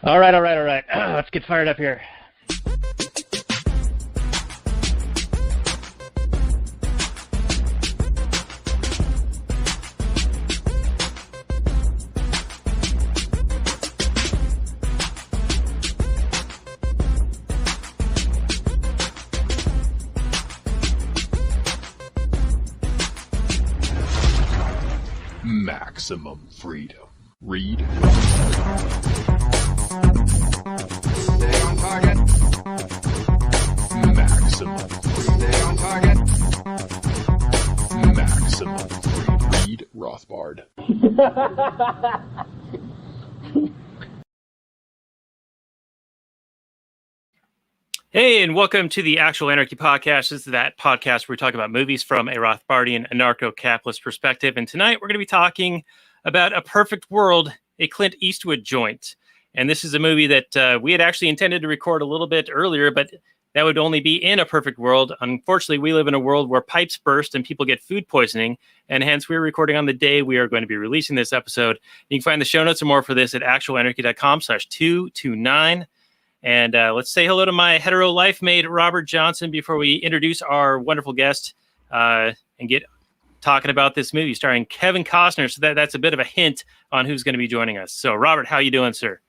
All right. Let's get fired up here. Maximum freedom. Read. Stay on target. Maximum freedom. Stay on target. Maximum freedom. Read Rothbard. Hey, and welcome to the Actual Anarchy podcast. This is that podcast where we talk about movies from a Rothbardian anarcho-capitalist perspective. And tonight we're going to be talking about A Perfect World, a Clint Eastwood joint. And this is a movie that we had actually intended to record a little bit earlier, but that would only be in a perfect world. Unfortunately, we live in a world where pipes burst and people get food poisoning. And hence, we're recording on the day we are going to be releasing this episode. You can find the show notes and more for this at actualanarchy.com/229. And let's say hello to my hetero life mate, Robert Johnson, before we introduce our wonderful guest and get talking about this movie starring Kevin Costner. So that's a bit of a hint on who's going to be joining us. So, Robert, how you doing, sir?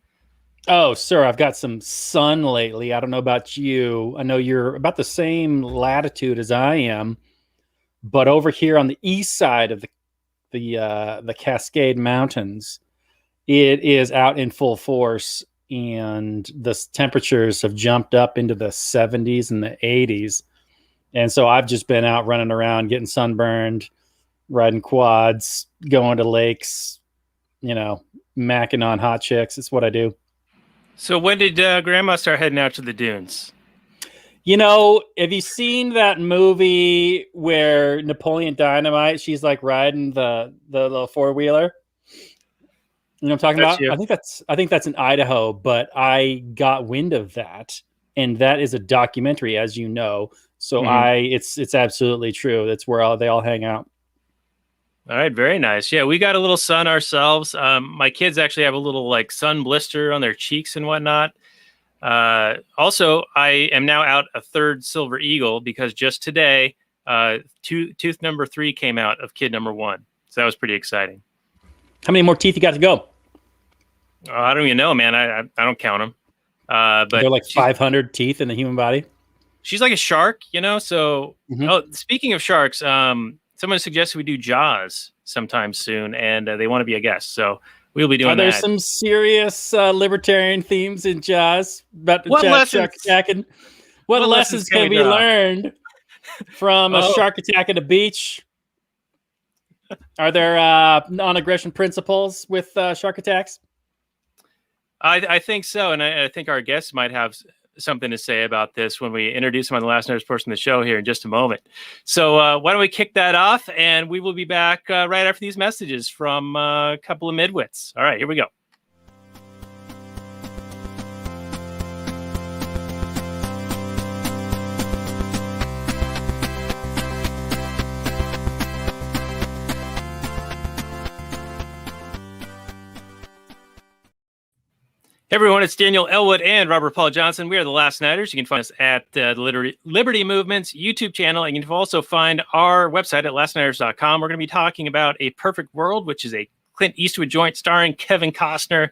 Oh, sir, I've got some sun lately. I don't know about you. I know you're about the same latitude as I am, but over here on the east side of the Cascade Mountains, it is out in full force. And the temperatures have jumped up into the 70s and the 80s. And so I've just been out running around, getting sunburned, riding quads, going to lakes, macking on hot chicks. It's what I do. So when did Grandma start heading out to the dunes? Have you seen that movie where Napoleon Dynamite, she's like riding the little four-wheeler? You know what I'm talking about? You. I think that's in Idaho, but I got wind of that, and that is a documentary, as you know. So it's absolutely true. That's where they all hang out. All right, very nice. Yeah, we got a little sun ourselves. My kids actually have a little sun blister on their cheeks and whatnot. Also, I am now out a third silver eagle because just today, tooth number 3 came out of kid number 1. So that was pretty exciting. How many more teeth you got to go? I don't even know, man. I don't count them. But they're like 500 teeth in the human body. She's like a shark, So, speaking of sharks, someone suggested we do Jaws sometime soon, and they want to be a guest. So we'll be doing that. Are there some serious libertarian themes in Jaws about the shark attacking? What lessons can we learn from a shark attack at a beach? Are there non-aggression principles with shark attacks? I think so, and I think our guests might have something to say about this when we introduce them on the Last Nerds portion of the show here in just a moment. So why don't we kick that off, and we will be back right after these messages from a couple of midwits. All right, here we go. Hey everyone, it's Daniel Elwood and Robert Paul Johnson. We are the Last Nighters. You can find us at the Liberty Movement's YouTube channel, and you can also find our website at lastnighters.com. We're going to be talking about A Perfect World, which is a Clint Eastwood joint starring Kevin Costner.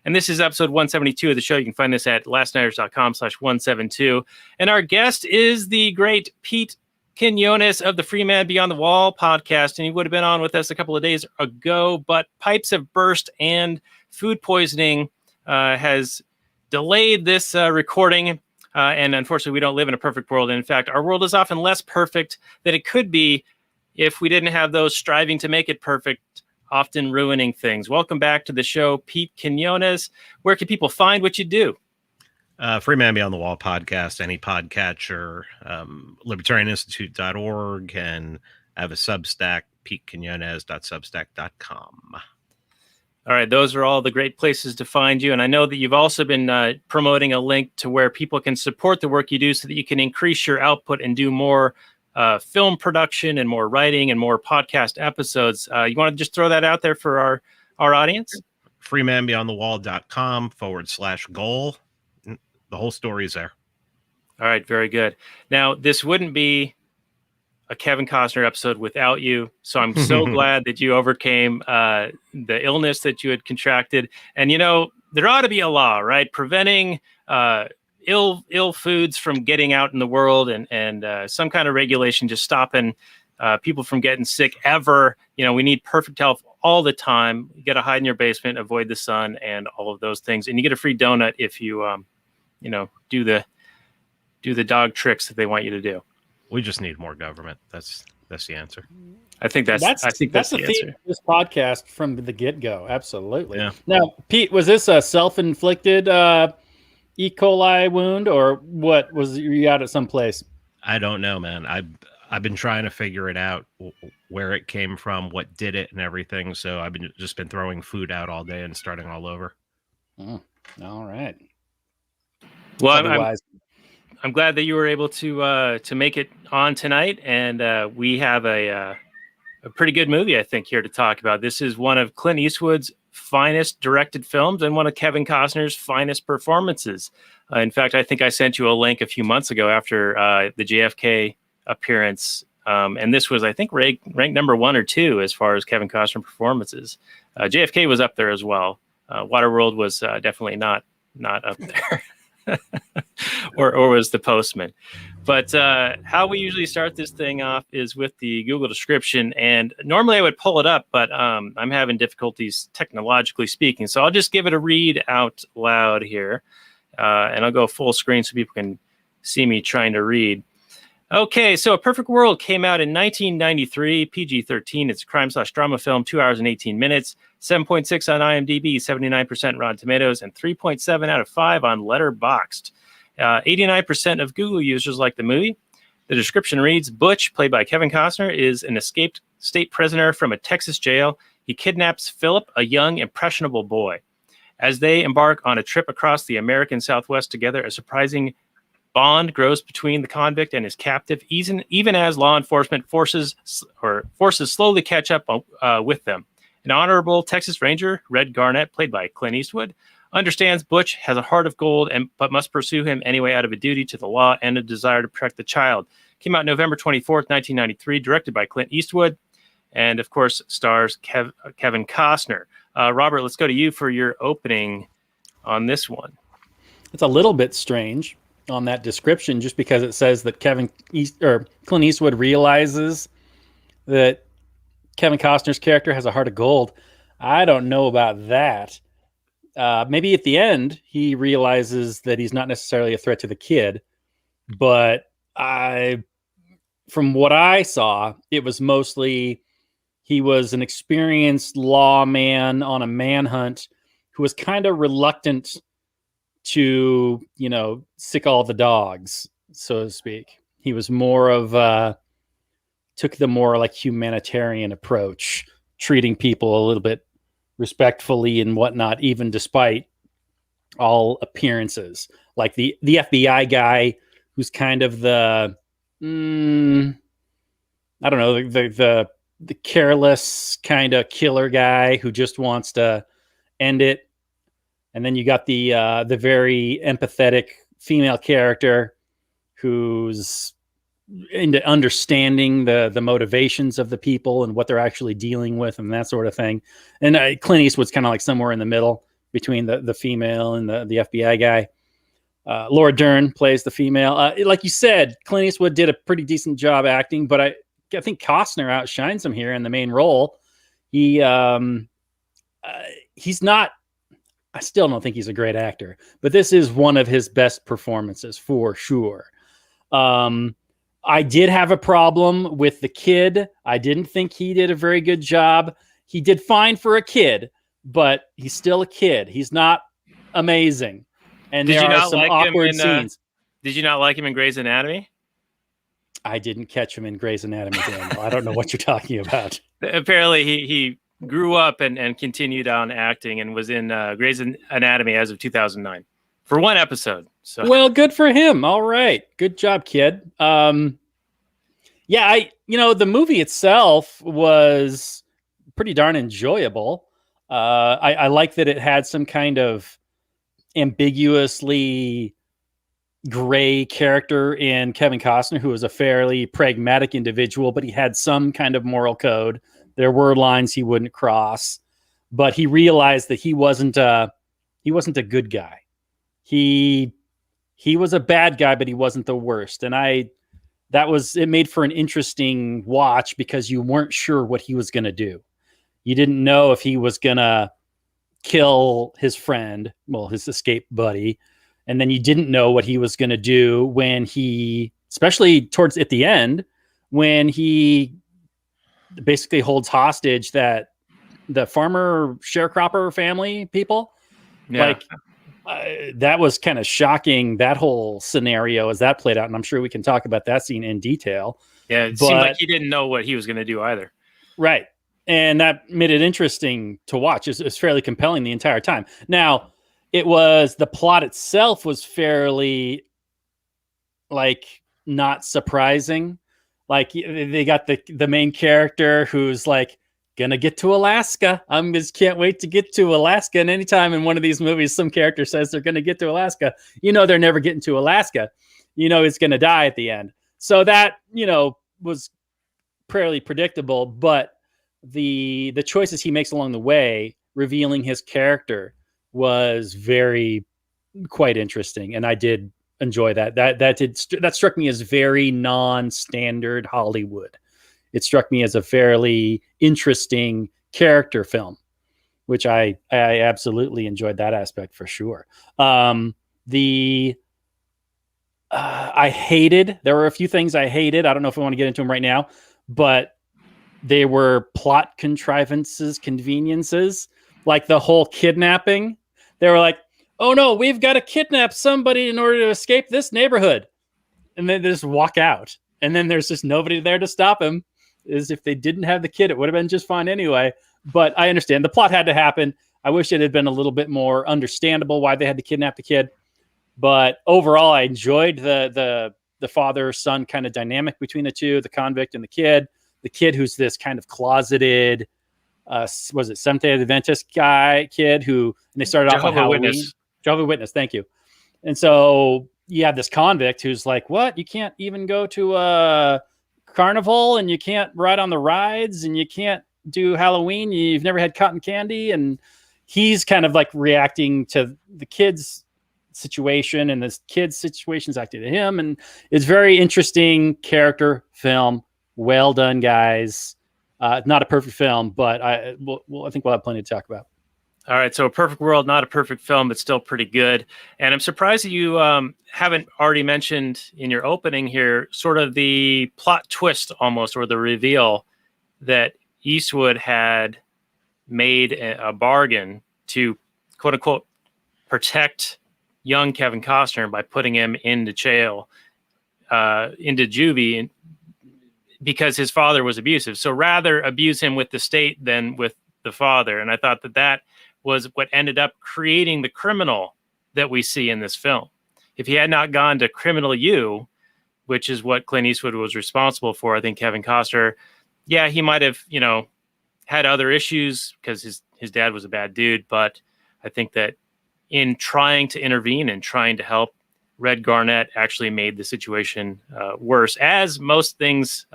And this is episode 172 of the show. You can find this at lastnighters.com/172. And our guest is the great Pete Quinones of the Free Man Beyond the Wall podcast. And he would have been on with us a couple of days ago, but pipes have burst and food poisoning has delayed this recording, and unfortunately we don't live in a perfect world. And in fact, our world is often less perfect than it could be if we didn't have those striving to make it perfect, often ruining things. Welcome back to the show, Pete Quinones. Where can people find what you do? Free Man Beyond the Wall podcast, any podcatcher, libertarianinstitute.org, and I have a Substack, petequinones.substack.com. All right, those are all the great places to find you. And I know that you've also been promoting a link to where people can support the work you do so that you can increase your output and do more film production and more writing and more podcast episodes. You want to just throw that out there for our audience? freemanbeyondthewall.com/goal. The whole story is there. All right, very good. Now, this wouldn't be a Kevin Costner episode without you, so I'm so glad that you overcame the illness that you had contracted. And there ought to be a law, right, preventing ill foods from getting out in the world, and some kind of regulation just stopping people from getting sick ever. We need perfect health all the time. You got to hide in your basement, avoid the sun, and all of those things. And you get a free donut if you do the dog tricks that they want you to do. We just need more government. That's the answer. I think that's the theme answer. of this podcast from the get-go. Absolutely. Yeah. Now, Pete, was this a self-inflicted E. coli wound, or what? Was you out at some place? I don't know, man. I've been trying to figure it out, where it came from, what did it, and everything. So I've just been throwing food out all day and starting all over. All right. Well, I'm glad that you were able to make it on tonight, and we have a pretty good movie, I think, here to talk about. This is one of Clint Eastwood's finest directed films and one of Kevin Costner's finest performances. In fact, I think I sent you a link a few months ago after the JFK appearance, and this was, I think, ranked number 1 or 2 as far as Kevin Costner performances. JFK was up there as well. Waterworld was definitely not up there. or was The Postman. But how we usually start this thing off is with the Google description, and normally I would pull it up, but I'm having difficulties technologically speaking, so I'll just give it a read out loud here, and I'll go full screen so people can see me trying to read. Okay, so A Perfect World came out in 1993, PG-13. It's a crime/drama film, 2 hours and 18 minutes, 7.6 on IMDb, 79% Rotten Tomatoes, and 3.7 out of 5 on Letterboxd. 89% of Google users like the movie. The description reads, Butch, played by Kevin Costner, is an escaped state prisoner from a Texas jail. He kidnaps Philip, a young, impressionable boy. As they embark on a trip across the American Southwest together, a surprising bond grows between the convict and his captive, even as law enforcement forces slowly catch up with them. An honorable Texas Ranger, Red Garnett, played by Clint Eastwood, understands Butch has a heart of gold but must pursue him anyway out of a duty to the law and a desire to protect the child. Came out November 24th, 1993, directed by Clint Eastwood, and of course stars Kevin Costner. Robert, let's go to you for your opening on this one. It's a little bit strange on that description, just because it says that Clint Eastwood realizes that Kevin Costner's character has a heart of gold. I don't know about that. Maybe at the end he realizes that he's not necessarily a threat to the kid, but from what I saw, it was mostly he was an experienced lawman on a manhunt who was kind of reluctant to, sick all the dogs, so to speak. He was more of took the more like humanitarian approach, treating people a little bit respectfully and whatnot, even despite all appearances. Like the FBI guy, who's kind of the I don't know, the careless kind of killer guy who just wants to end it. And then you got the very empathetic female character who's into understanding the motivations of the people and what they're actually dealing with and that sort of thing. And Clint Eastwood's kind of like somewhere in the middle between the female and the FBI guy. Laura Dern plays the female. Like you said, Clint Eastwood did a pretty decent job acting, but I think Costner outshines him here in the main role. He's not, I still don't think he's a great actor, but this is one of his best performances for sure. I did have a problem with the kid. I didn't think he did a very good job. He did fine for a kid, but he's still a kid. He's not amazing. And there are some awkward scenes. Did you not like him in Grey's Anatomy? I didn't catch him in Grey's Anatomy, Daniel. I don't know what you're talking about. Apparently, he grew up and continued on acting and was in Grey's Anatomy as of 2009 for one episode. So well, good for him. All right, good job, kid. The movie itself was pretty darn enjoyable. I like that it had some kind of ambiguously gray character in Kevin Costner, who was a fairly pragmatic individual, but he had some kind of moral code. There were lines he wouldn't cross, but he realized that he wasn't a good guy. He was a bad guy, but he wasn't the worst. And it made for an interesting watch because you weren't sure what he was going to do. You didn't know if he was going to kill his friend, well, his escape buddy. And then you didn't know what he was going to do when especially towards at the end, when he basically holds hostage the farmer sharecropper family people. Yeah. That was kind of shocking, that whole scenario as that played out. And I'm sure we can talk about that scene in detail. Yeah, it seemed like he didn't know what he was going to do either. Right. And that made it interesting to watch. It's fairly compelling the entire time. Now, the plot itself was fairly, not surprising. They got the main character who's gonna get to Alaska. Just can't wait to get to Alaska. And anytime in one of these movies, some character says they're gonna get to Alaska, they're never getting to Alaska. It's gonna die at the end. So that, was fairly predictable, but the choices he makes along the way, revealing his character, was quite interesting, and I did enjoy that. That struck me as very non-standard Hollywood. It struck me as a fairly interesting character film, which I absolutely enjoyed that aspect for sure. I hated. There were a few things I hated. I don't know if I want to get into them right now, but they were plot contrivances, conveniences, like the whole kidnapping. They were like, oh no, we've got to kidnap somebody in order to escape this neighborhood. And then they just walk out. And then there's just nobody there to stop him. As if they didn't have the kid, it would have been just fine anyway. But I understand the plot had to happen. I wish it had been a little bit more understandable why they had to kidnap the kid. But overall, I enjoyed the father-son kind of dynamic between the two, the convict and the kid. The kid who's this kind of closeted, was it Seventh-day Adventist kid who, and they started off on Halloween. Jehovah's Witness, thank you. And so you have this convict who's like, what? You can't even go to a carnival, and you can't ride on the rides, and you can't do Halloween. You've never had cotton candy. And he's kind of reacting to the kid's situation, and this kid's situation's acting to him. And it's very interesting character film. Well done, guys. Not a perfect film, but I think we'll have plenty to talk about. All right, so A Perfect World, not a perfect film, but still pretty good. And I'm surprised that you haven't already mentioned in your opening here sort of the plot twist almost, or the reveal that Eastwood had made a bargain to, quote unquote, protect young Kevin Costner by putting him into jail, into juvie, because his father was abusive. So rather abuse him with the state than with the father. And I thought that was what ended up creating the criminal that we see in this film. If he had not gone to Criminal U, which is what Clint Eastwood was responsible for, I think Kevin Costner, yeah, he might have, had other issues because his dad was a bad dude. But I think that in trying to intervene and trying to help, Red Garnett actually made the situation worse, as most things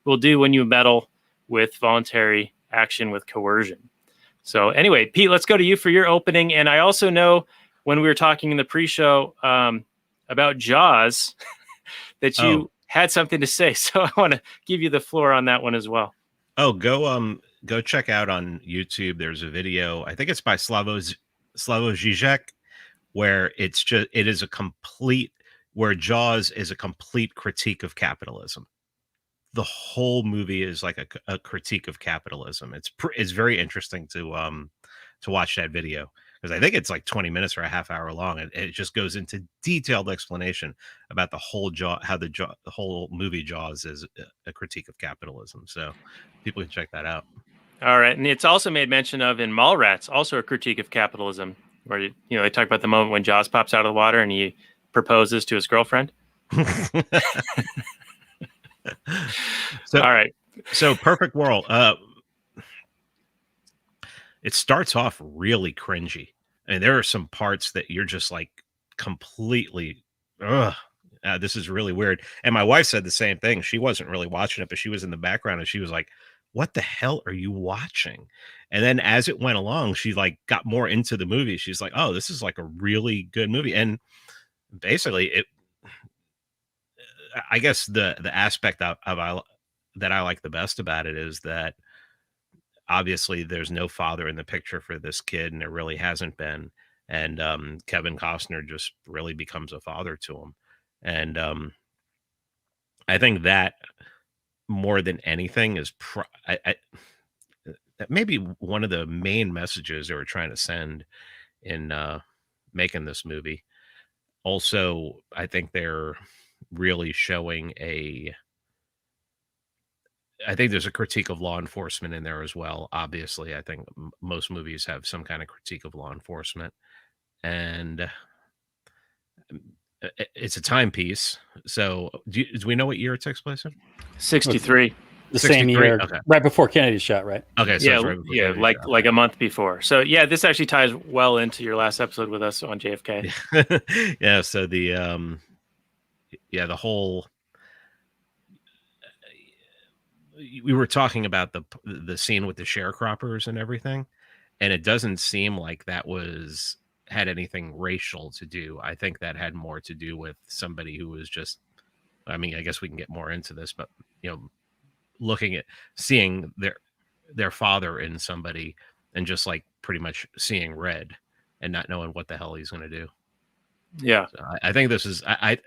will do when you meddle with voluntary action with coercion. So anyway, Pete, let's go to you for your opening. And I also know when we were talking in the pre-show about Jaws that you had something to say. So I want to give you the floor on that one as well. Oh, go check out on YouTube. There's a video. I think it's by Slavoj Žižek, where where Jaws is a complete critique of capitalism. The whole movie is like a critique of capitalism. It's very interesting to watch that video, because I think it's like 20 minutes or a half hour long, and it just goes into detailed explanation about the whole the whole movie Jaws is a critique of capitalism. So people can check that out. All right, and it's also made mention of in Mallrats, also a critique of capitalism, where they talk about the moment when Jaws pops out of the water and he proposes to his girlfriend. So, all right. So Perfect World. it starts off really cringy. I mean, there are some parts that you're just like completely, ugh, this is really weird. And my wife said the same thing. She wasn't really watching it, but she was in the background and she was like, what the hell are you watching? And then as it went along, she like got more into the movie. She's like, oh, this is like a really good movie. And basically it, I guess the aspect that I like the best about it is that obviously there's no father in the picture for this kid, and there really hasn't been. And Kevin Costner just really becomes a father to him. And I think that more than anything is that maybe one of the main messages they were trying to send in making this movie. Also, I think they're really showing I think there's a critique of law enforcement in there as well. Obviously, I think most movies have some kind of critique of law enforcement, and it's a timepiece. So, do we know what year it takes place in? 63. The same 63? year, Okay. right before Kennedy's shot, right? Okay, so Yeah, it's right before yeah, Kennedy's like shot. like a month before. So yeah, this actually ties well into your last episode with us on JFK. Yeah. So the the whole we were talking about the scene with the sharecroppers and everything, and it doesn't seem like that had anything racial to do. I think that had more to do with somebody who was just, I mean, I guess we can get more into this, but looking at seeing their father in somebody and just like pretty much seeing red and not knowing what the hell he's going to do. Yeah. So I think this is I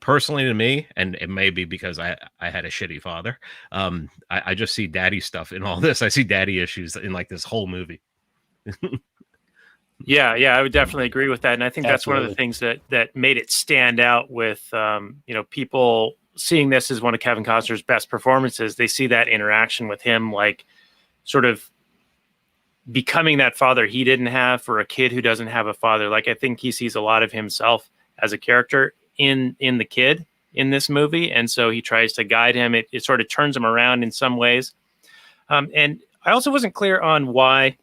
personally, to me, and it may be because I had a shitty father. I just see daddy stuff in all this. I see daddy issues in like this whole movie. Yeah, I would definitely agree with that, and I think that's one of the Absolutely. things that made it stand out with people seeing this as one of Kevin Costner's best performances. They see that interaction with him, like sort of becoming that father he didn't have for a kid who doesn't have a father. Like I think he sees a lot of himself as a character in the kid in this movie, and so he tries to guide him. It sort of turns him around in some ways, and I also wasn't clear on why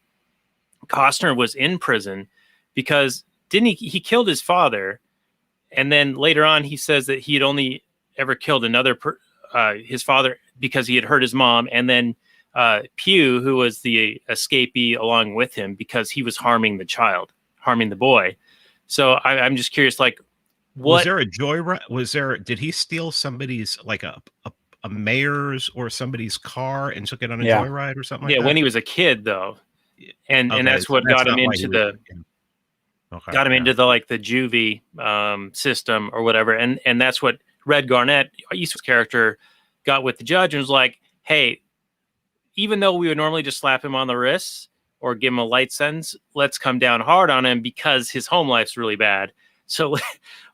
Costner was in prison, because didn't he killed his father, and then later on he says that he had only ever killed his father because he had hurt his mom, and then Pugh, who was the escapee along with him, because he was harming the boy. So I'm just curious, like, what Was there a joyride? Did he steal somebody's like a mayor's or somebody's car and took it on a Yeah. joyride or something like that? when he was a kid though, and Okay, that's so what got him not why into he the okay, got him yeah. into the like the juvie system or whatever, and that's what Red Garnett, Eastwood's character, got with the judge and was like, hey, even though we would normally just slap him on the wrists or give him a light sentence, let's come down hard on him because his home life's really bad. So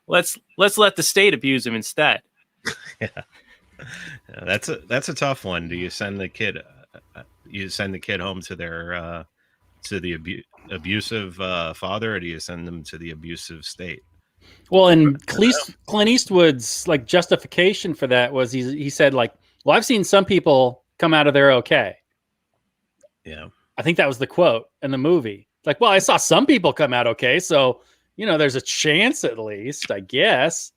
let's let the state abuse him instead. Yeah, that's a tough one. Do you send the kid? You send the kid home to their to the abusive father, or do you send them to the abusive state? Well, and Clint Eastwood's like justification for that was he said like, well, I've seen some people come out of there okay. Yeah, I think that was the quote in the movie. Like, well, I saw some people come out okay, so there's a chance at least, I guess.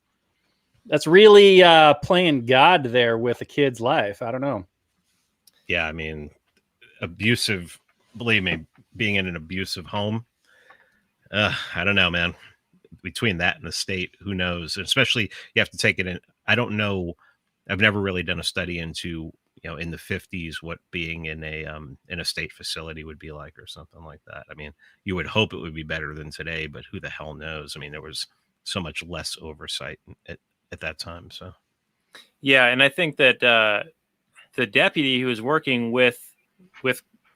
That's really playing God there with a kid's life. I don't know. yeah. I mean, abusive. Believe me, being in an abusive home, I don't know, man. Between that and the state, who knows? Especially, you have to take it in. I don't know. I've never really done a study into in the 50s what being in a state facility would be like or something like that. I mean, you would hope it would be better than today, but who the hell knows? I mean, there was so much less oversight at that time. So Yeah, and I think that the deputy who was working with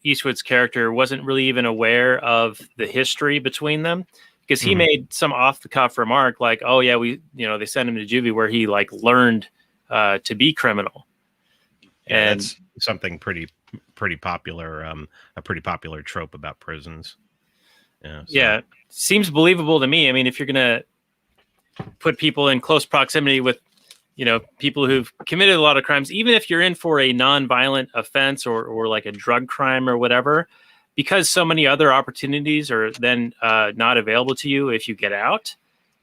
Eastwood's character wasn't really even aware of the history between them, because he made some off the cuff remark like, "Oh yeah, they sent him to juvie where he like learned to be criminal." yeah, And that's something pretty popular, a pretty popular trope about prisons. Yeah, so. Yeah, seems believable to me. I mean, if you're gonna put people in close proximity with people who've committed a lot of crimes, even if you're in for a non-violent offense or like a drug crime or whatever, because so many other opportunities are then not available to you if you get out,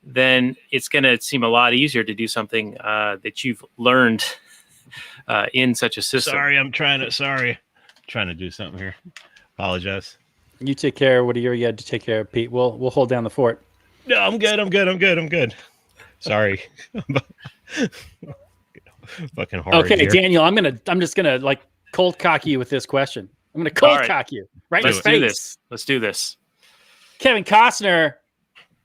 then it's going to seem a lot easier to do something that you've learned in such a system. Sorry, trying to do something here. Apologize. You take care of what you had to take care of, Pete. We'll hold down the fort. No, I'm good. Sorry. Fucking hard. Okay, here. Daniel, I'm just gonna like cold cock you with this question. I'm gonna cold cock you right in Let's the do face. this. Let's do this. Kevin Costner,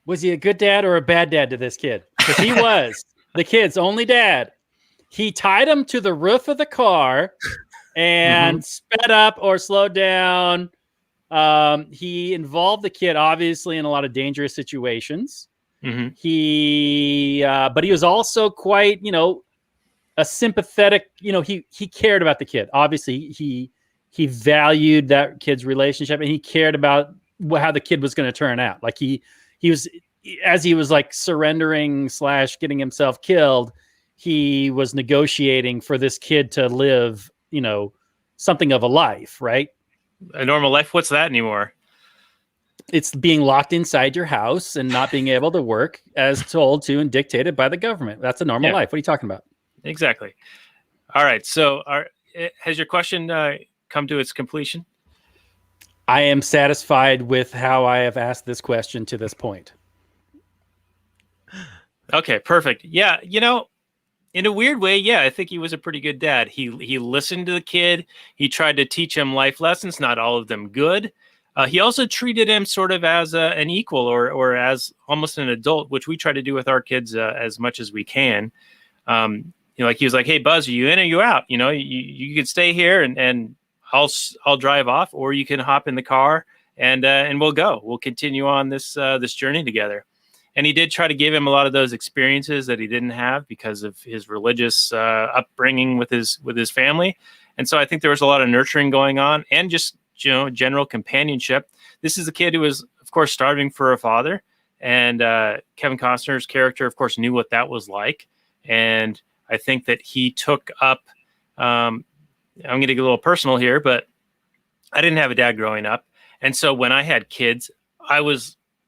was he a good dad or a bad dad to this kid? Because he was the kid's only dad. He tied him to the roof of the car and sped up or slowed down. He involved the kid obviously in a lot of dangerous situations. Mm-hmm. But he was also quite, a sympathetic, he cared about the kid. Obviously he valued that kid's relationship, and he cared about how the kid was going to turn out. Like he was, as he was like surrendering / getting himself killed, he was negotiating for this kid to live, something of a life, right? A normal life. What's that anymore? It's being locked inside your house and not being able to work as told to and dictated by the government. That's a normal life. What are you talking about? Exactly. All right. So has your question come to its completion? I am satisfied with how I have asked this question to this point. Okay, perfect. Yeah, in a weird way, yeah, I think he was a pretty good dad. He listened to the kid. He tried to teach him life lessons, not all of them good. He also treated him sort of as an equal or as almost an adult, which we try to do with our kids as much as we can. Like he was like, "Hey, Buzz, are you in or you out? You can stay here and I'll drive off, or you can hop in the car and we'll go. We'll continue on this journey together." And he did try to give him a lot of those experiences that he didn't have because of his religious upbringing with his family. And so I think there was a lot of nurturing going on and just, general companionship. This is a kid who was, of course, starving for a father. And Kevin Costner's character, of course, knew what that was like. And I think that he took up, I'm going to get a little personal here, but I didn't have a dad growing up. And so when I had kids,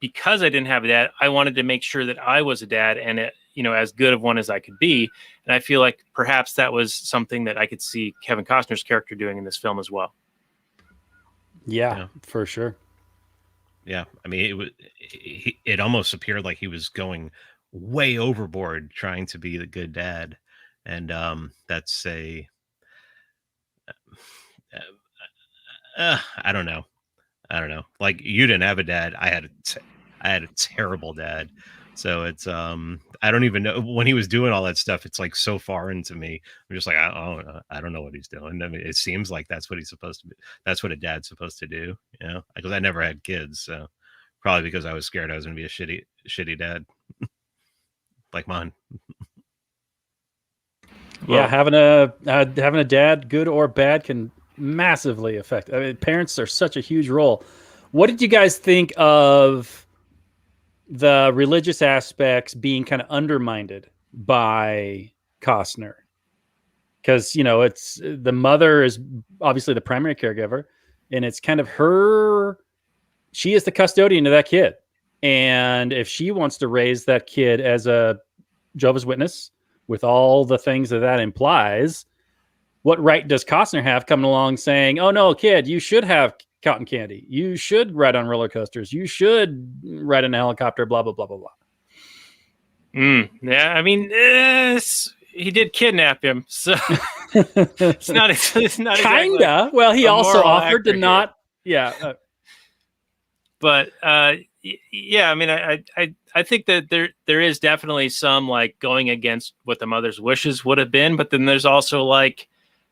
because I didn't have a dad, I wanted to make sure that I was a dad and, as good of one as I could be. And I feel like perhaps that was something that I could see Kevin Costner's character doing in this film as well. Yeah. For sure. Yeah. I mean, it almost appeared like he was going way overboard trying to be the good dad. And that's I don't know. Like, you didn't have a dad. I had a terrible dad. So it's I don't even know when he was doing all that stuff. It's like so foreign to me. I'm just like, I don't know what he's doing. I mean, it seems like that's what he's supposed to be. That's what a dad's supposed to do. Because I never had kids. So probably because I was scared I was going to be a shitty dad like mine. Yeah, having a dad, good or bad, can massively affect. I mean, parents are such a huge role. What did you guys think of the religious aspects being kind of undermined by Costner? Because it's the mother is obviously the primary caregiver, and it's kind of she is the custodian of that kid, and if she wants to raise that kid as a Jehovah's Witness with all the things that implies, what right does Costner have coming along saying, "Oh no, kid, you should have cotton candy. You should ride on roller coasters. You should ride in a helicopter, blah, blah, blah, blah, blah." Yeah, I mean, he did kidnap him. So it's not kinda. Exactly well, he also offered to not. Yeah. But yeah, I mean, I think that there is definitely some like going against what the mother's wishes would have been. But then there's also like,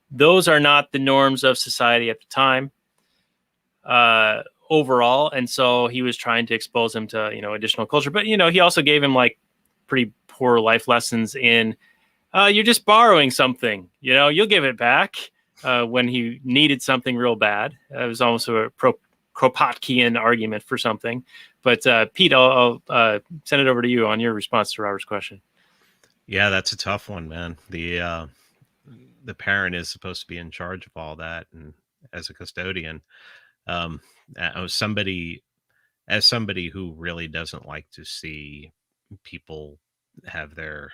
those are not the norms of society at the time overall. And so he was trying to expose him to, additional culture. But, he also gave him like pretty poor life lessons in you're just borrowing something, you'll give it back when he needed something real bad. It was almost a Kropotkian argument for something. But Pete, I'll send it over to you on your response to Robert's question. Yeah, that's a tough one, man. The parent is supposed to be in charge of all that and as a custodian. As somebody who really doesn't like to see people have their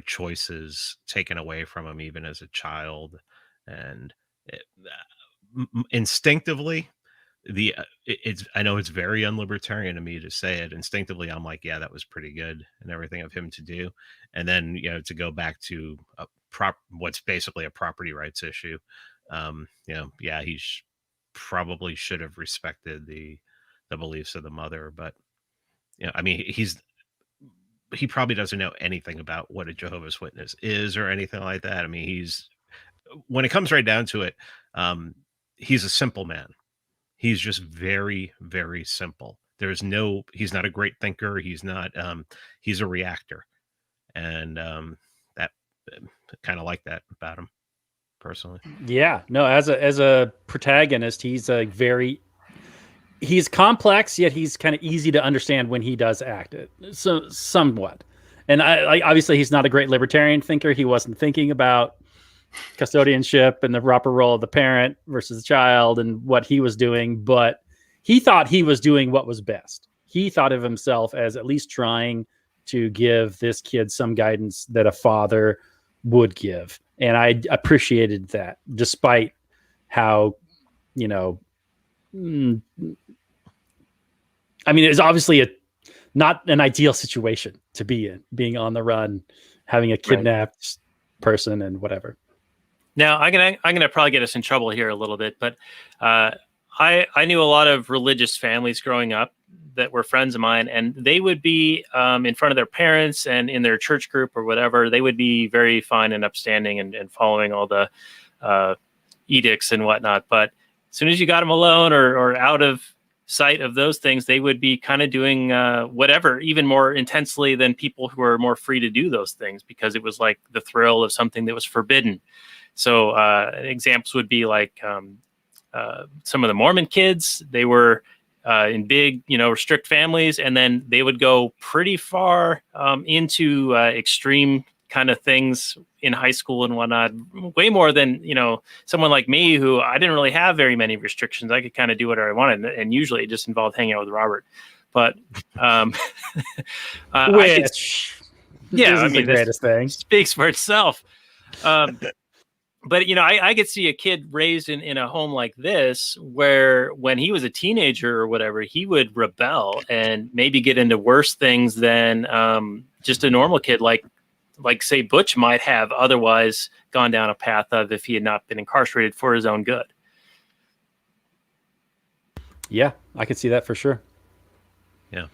choices taken away from them, even as a child, and instinctively, it's I know it's very unlibertarian of me to say it. Instinctively, I'm like, yeah, that was pretty good and everything of him to do, and then to go back to what's basically a property rights issue. Yeah, probably should have respected the beliefs of the mother, but I mean, he probably doesn't know anything about what a Jehovah's Witness is or anything like that. I mean, when it comes right down to it, he's a simple man. He's just very, very simple. He's not a great thinker. He's not, he's a reactor. And that kind of like that about him personally. Yeah, no, as a protagonist, he's complex, yet he's kind of easy to understand when he does act it. So somewhat. And obviously he's not a great libertarian thinker. He wasn't thinking about custodianship and the proper role of the parent versus the child and what he was doing, but he thought he was doing what was best. He thought of himself as at least trying to give this kid some guidance that a father would give. And I appreciated that, despite how, I mean, it's obviously not an ideal situation to be in, being on the run, having a kidnapped person and whatever. Now, I'm gonna probably get us in trouble here a little bit, but I knew a lot of religious families growing up that were friends of mine, and they would be in front of their parents and in their church group or whatever. They would be very fine and upstanding and following all the edicts and whatnot. But as soon as you got them alone or out of sight of those things, they would be kind of doing whatever, even more intensely than people who are more free to do those things, because it was like the thrill of something that was forbidden. So examples would be like some of the Mormon kids. They were in big, strict families, and then they would go pretty far into extreme kind of things in high school and whatnot, way more than, someone like me, who I didn't really have very many restrictions. I could kind of do whatever I wanted. And usually it just involved hanging out with Robert. But which yeah, the greatest thing speaks for itself. But, I could see a kid raised in a home like this, where when he was a teenager or whatever, he would rebel and maybe get into worse things than just a normal kid, like say Butch might have otherwise gone down a path of if he had not been incarcerated for his own good. Yeah, I could see that for sure. Yeah.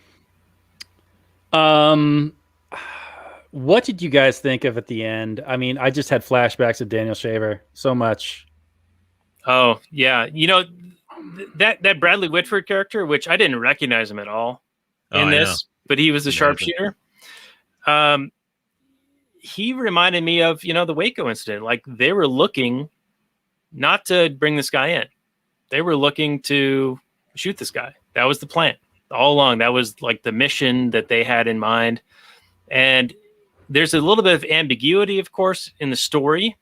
What did you guys think of at the end? I mean, I just had flashbacks of Daniel Shaver so much. Oh, yeah. That Bradley Whitford character, which I didn't recognize him at all in this, but he was the sharpshooter. He reminded me of, the Waco incident. Like, they were looking not to bring this guy in. They were looking to shoot this guy. That was the plan all along. That was like the mission that they had in mind. And there's a little bit of ambiguity, of course, in the story,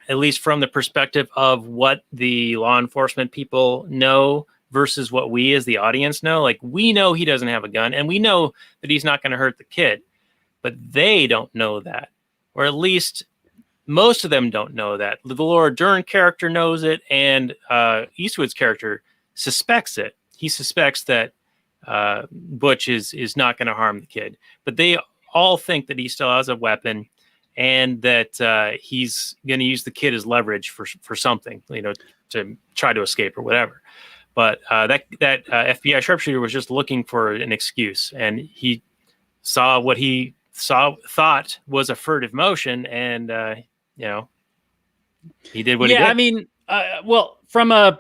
at least from the perspective of what the law enforcement people know versus what we as the audience know. Like, we know he doesn't have a gun, and we know that he's not going to hurt the kid, but they don't know that, or at least most of them don't know that. The Laura Dern character knows it, and Eastwood's character suspects it. He suspects that Butch is not going to harm the kid, but they all think that he still has a weapon, and that he's going to use the kid as leverage for something, to try to escape or whatever. But that FBI sharpshooter was just looking for an excuse, and he saw what he thought was a furtive motion, and he did what he did. I mean, well, from the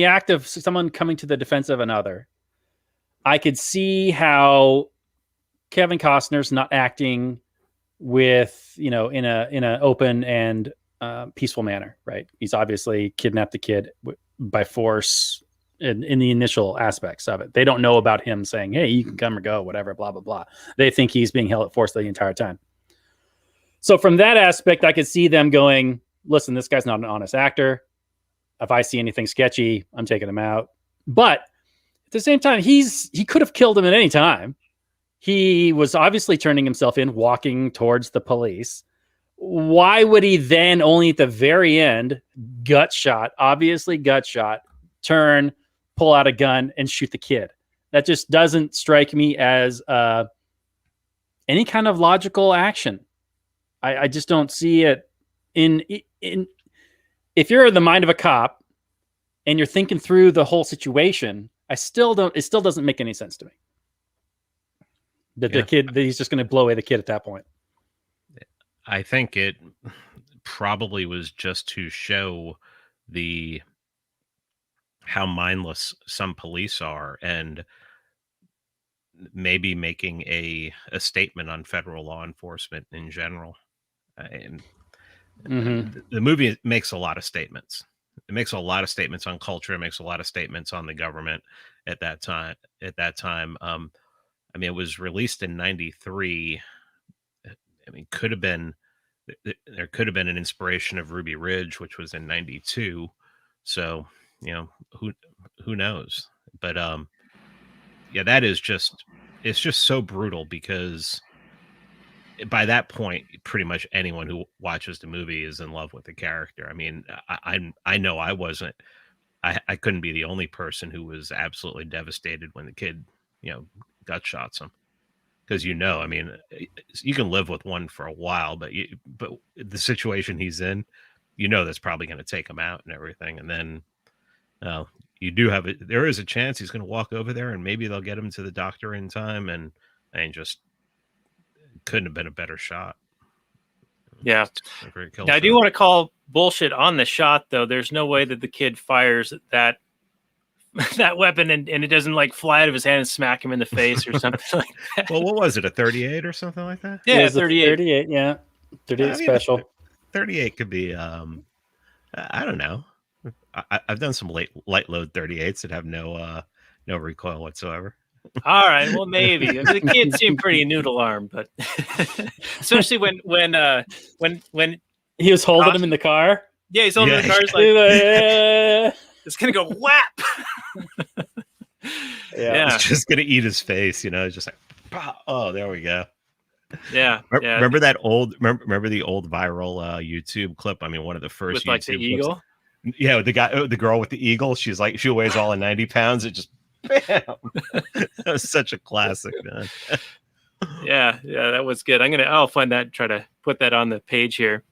act of someone coming to the defense of another, I could see how Kevin Costner's not acting with, in a open and peaceful manner, right? He's obviously kidnapped the kid by force in the initial aspects of it. They don't know about him saying, hey, you can come or go, whatever, blah, blah, blah. They think he's being held at force the entire time. So from that aspect, I could see them going, listen, this guy's not an honest actor. If I see anything sketchy, I'm taking him out. But at the same time, he could have killed him at any time. He was obviously turning himself in, walking towards the police. Why would he then only at the very end, obviously gut shot, turn, pull out a gun and shoot the kid? That just doesn't strike me as any kind of logical action. I just don't see it in if you're in the mind of a cop and you're thinking through the whole situation, it still doesn't make any sense to me. That he's just going to blow away the kid at that point. I think it probably was just to show how mindless some police are, and maybe making a statement on federal law enforcement in general. And the movie makes a lot of statements. It makes a lot of statements on culture. It makes a lot of statements on the government at that time. I mean, it was released in '93. I mean, there could have been an inspiration of Ruby Ridge, which was in '92. So, who knows? But yeah, it's just so brutal, because by that point, pretty much anyone who watches the movie is in love with the character. I mean, I know I wasn't. I couldn't be the only person who was absolutely devastated when the kid, gut shots him. Because I mean, you can live with one for a while, but the situation he's in, that's probably going to take him out and everything. And then there is a chance he's going to walk over there and maybe they'll get him to the doctor in time, and just couldn't have been a better shot. Yeah. Now, I do want to call bullshit on the shot, though. There's no way that the kid fires that weapon and it doesn't fly out of his hand and smack him in the face or something like that. Well, what was it, a 38 or something like that? Yeah, 38. 38, yeah. 38 special. 38 could be, I don't know. I've done some light load 38s that have no recoil whatsoever. All right, well, maybe the kid seemed pretty noodle arm, but especially when he was holding him in the car. Yeah, he's holding him in the car. He's like, it's gonna go whap. Yeah, it's just gonna eat his face. It's just like, oh, there we go. Yeah. Remember that old? Remember the old viral YouTube clip? I mean, one of the first with YouTube the clips. eagle. Yeah, the girl with the eagle. She weighs all of 90 pounds. It just, bam. That was such a classic, man. Yeah, that was good. I'll find that and try to put that on the page here.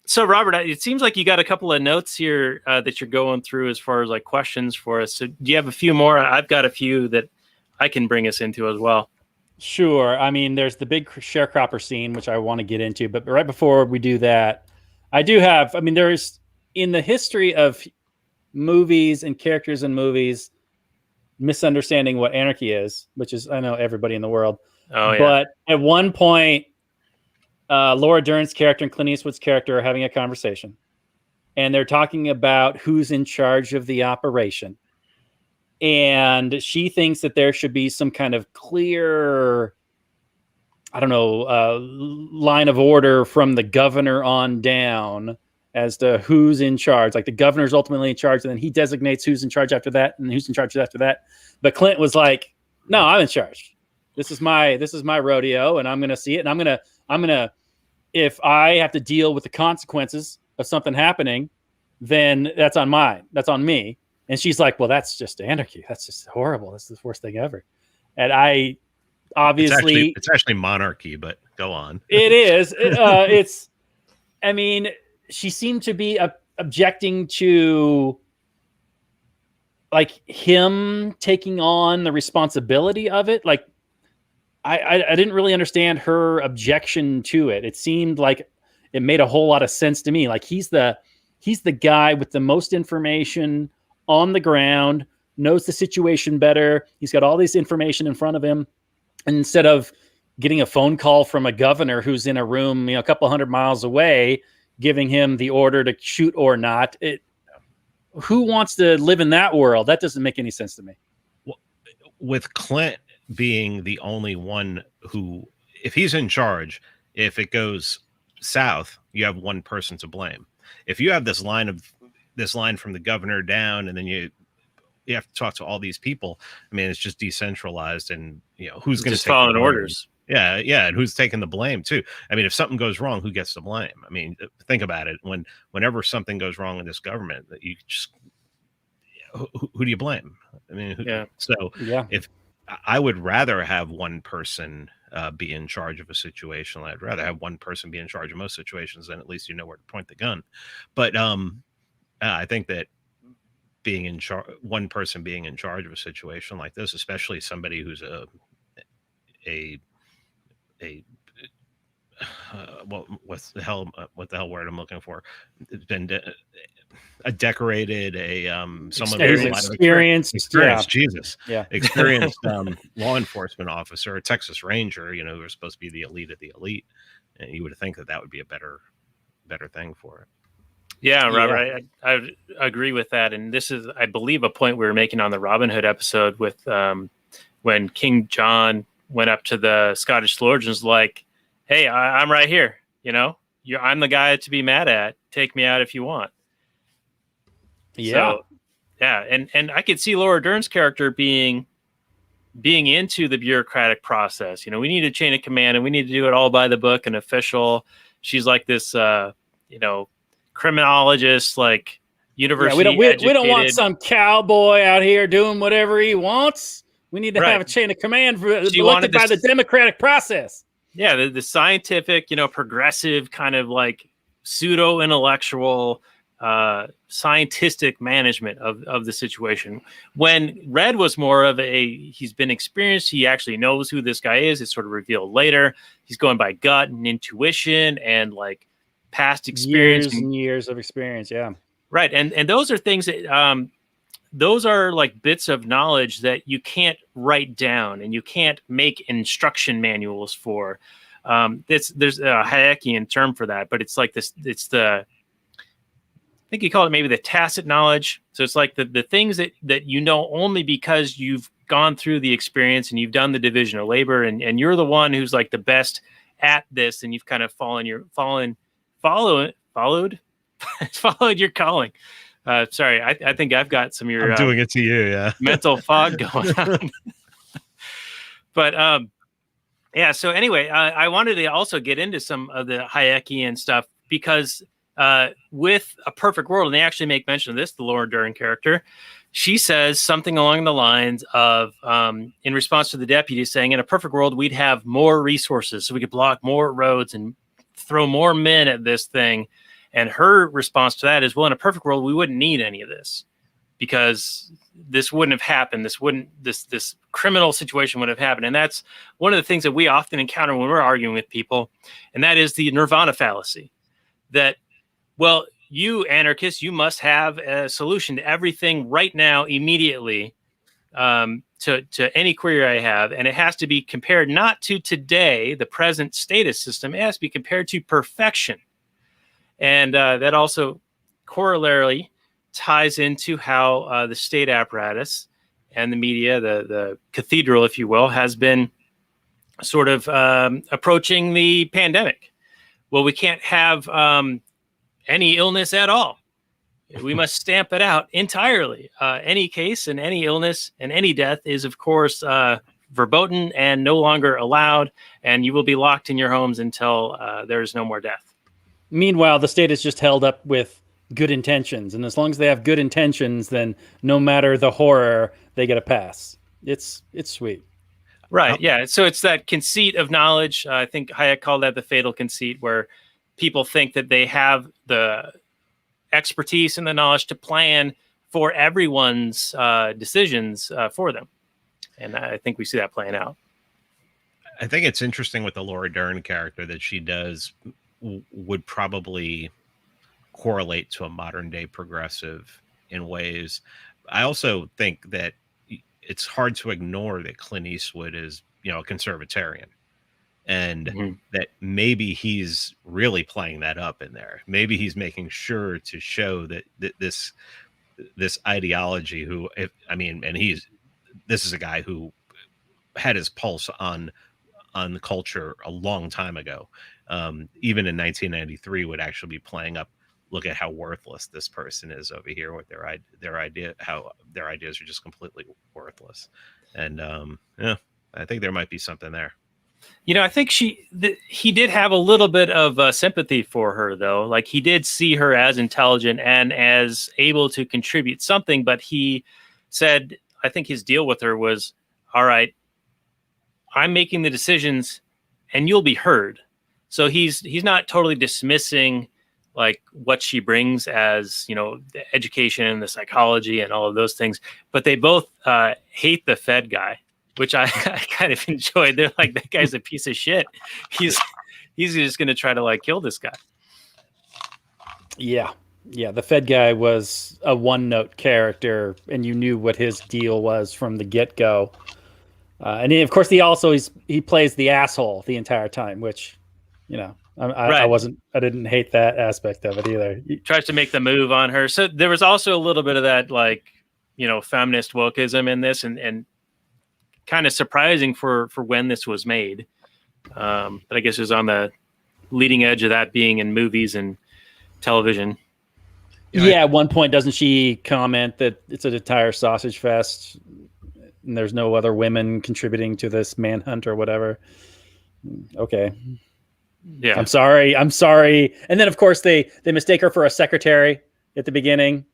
So Robert, it seems like you got a couple of notes here that you're going through as far as questions for us. So do you have a few more? I've got a few that I can bring us into as well. Sure. I mean, there's the big sharecropper scene, which I want to get into, but right before we do that, there's in the history of movies and characters in movies, misunderstanding what anarchy is, which is, I know everybody in the world. Oh, yeah. But at one point, Laura Dern's character and Clint Eastwood's character are having a conversation, and they're talking about who's in charge of the operation. And she thinks that there should be some kind of clear, line of order from the governor on down as to who's in charge. Like the governor's ultimately in charge, and then he designates who's in charge after that and who's in charge after that. But Clint was like, no, I'm in charge. This is my rodeo, and I'm going to see it. And I'm going to, if I have to deal with the consequences of something happening, then that's on me. And she's like, well, that's just anarchy. That's just horrible. That's the worst thing ever. And I obviously, it's actually monarchy, but go on. It is. She seemed to be objecting to him taking on the responsibility of it. I didn't really understand her objection to it. It seemed like it made a whole lot of sense to me. He's the guy with the most information on the ground, knows the situation better. He's got all this information in front of him. And instead of getting a phone call from a governor who's in a room, a couple hundred miles away, giving him the order to shoot or not, who wants to live in that world? That doesn't make any sense to me. Well, with Clint being the only one who, if he's in charge, if it goes south, you have one person to blame. If you have this line from the governor down, and then you have to talk to all these people, I mean, it's just decentralized, and who's going to Just take following the blame? orders. Yeah, and who's taking the blame too? I mean, if something goes wrong, who gets the blame? I mean, think about it. Whenever something goes wrong in this government, that you just who do you blame? I mean, so Yeah. if I would rather have one person be in charge of a situation, I'd rather have one person be in charge of most situations, then at least you know where to point the gun. But I think that being in charge, one person being in charge of a situation like this, especially somebody who's what the hell word I'm looking for? It's been a decorated, someone with a lot of experienced, experience. yeah. Jesus, Yeah. experienced law enforcement officer, a Texas Ranger. Who are supposed to be the elite of the elite, and you would think that would be a better thing for it. Yeah, Robert, I would agree with that. And this is, I believe, a point we were making on the Robin Hood episode with when King John went up to the Scottish lords and was like, "Hey, I'm right here. I'm the guy to be mad at. Take me out if you want." Yeah. So, yeah, and I could see Laura Dern's character being into the bureaucratic process. We need a chain of command, and we need to do it all by the book and official. She's like this, criminologist, like university. We don't want some cowboy out here doing whatever he wants. We need to have a chain of command elected by the democratic process. Yeah, the scientific, progressive kind of like pseudo intellectual, scientific management of the situation. When Red was more of he's been experienced. He actually knows who this guy is. It's sort of revealed later. He's going by gut and intuition and like past experience, years and years of experience. Yeah. Right. And those are things that, those are like bits of knowledge that you can't write down and you can't make instruction manuals for. There's a Hayekian term for that, but it's like this, I think you call it maybe the tacit knowledge. So it's like the things that only because you've gone through the experience and you've done the division of labor and you're the one who's like the best at this, and you've kind of followed your calling. Sorry, I think I've got some of your. I'm doing it to you, yeah. Mental fog going on. But yeah. So anyway, I wanted to also get into some of the Hayekian stuff because with A Perfect World, and they actually make mention of this, the Laura Dern character, she says something along the lines of, in response to the deputy saying, in a perfect world, we'd have more resources so we could block more roads and throw more men at this thing. And her response to that is, well, in a perfect world, we wouldn't need any of this because this wouldn't have happened. This criminal situation would have happened. And that's one of the things that we often encounter when we're arguing with people. And that is the nirvana fallacy that, well, you anarchists, you must have a solution to everything right now, immediately, to any query I have. And it has to be compared not to today, the present status system. It has to be compared to perfection. And that also corollary ties into how the state apparatus and the media, the cathedral, if you will, has been sort of approaching the pandemic. Well, we can't have any illness at all. We must stamp it out entirely. Any case and any illness and any death is, of course, verboten and no longer allowed. And you will be locked in your homes until there is no more death. Meanwhile, the state is just held up with good intentions. And as long as they have good intentions, then no matter the horror, they get a pass. It's sweet. Right. Yeah. So it's that conceit of knowledge. I think Hayek called that the fatal conceit, where people think that they have the expertise and the knowledge to plan for everyone's decisions for them. And I think we see that playing out. I think it's interesting with the Laura Dern character that she would probably correlate to a modern day progressive in ways. I also think that it's hard to ignore that Clint Eastwood is, a conservatarian, and that maybe he's really playing that up in there. Maybe he's making sure to show that this ideology this is a guy who had his pulse on the culture a long time ago. even in 1993 would actually be playing up. Look at how worthless this person is over here with their idea, how their ideas are just completely worthless. And yeah, I think there might be something there. I think he did have a little bit of sympathy for her, though. Like, he did see her as intelligent and as able to contribute something, but he said, I think his deal with her was, all right, I'm making the decisions and you'll be heard. So he's not totally dismissing like what she brings as, the education and the psychology and all of those things, but they both hate the Fed guy, which I kind of enjoyed. They're like, that guy's a piece of shit. He's just going to try to like kill this guy. Yeah. The Fed guy was a one-note character, and you knew what his deal was from the get-go. And of course, he plays the asshole the entire time, which, I didn't hate that aspect of it either. He tries to make the move on her. So there was also a little bit of that, like, feminist wokeism in this, and kind of surprising for when this was made. But I guess it was on the leading edge of that being in movies and television. Yeah, at one point, doesn't she comment that it's an entire sausage fest and there's no other women contributing to this manhunt or whatever? Okay. Yeah. I'm sorry. And then, of course, they mistake her for a secretary at the beginning.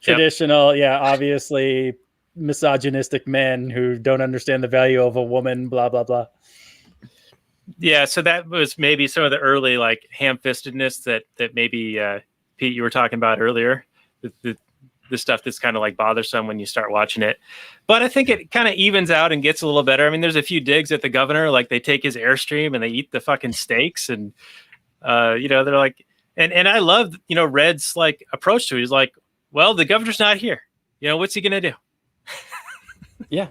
Traditional, obviously misogynistic men who don't understand the value of a woman, blah, blah, blah. Yeah, so that was maybe some of the early like ham-fistedness that maybe Pete, you were talking about earlier, the stuff that's kind of like bothersome when you start watching it. But I think it kind of evens out and gets a little better. I mean, there's a few digs at the governor, like they take his Airstream and they eat the fucking steaks, and they're like, and I love Red's like approach to it. He's like, well, the governor's not here. What's he gonna do? Yeah.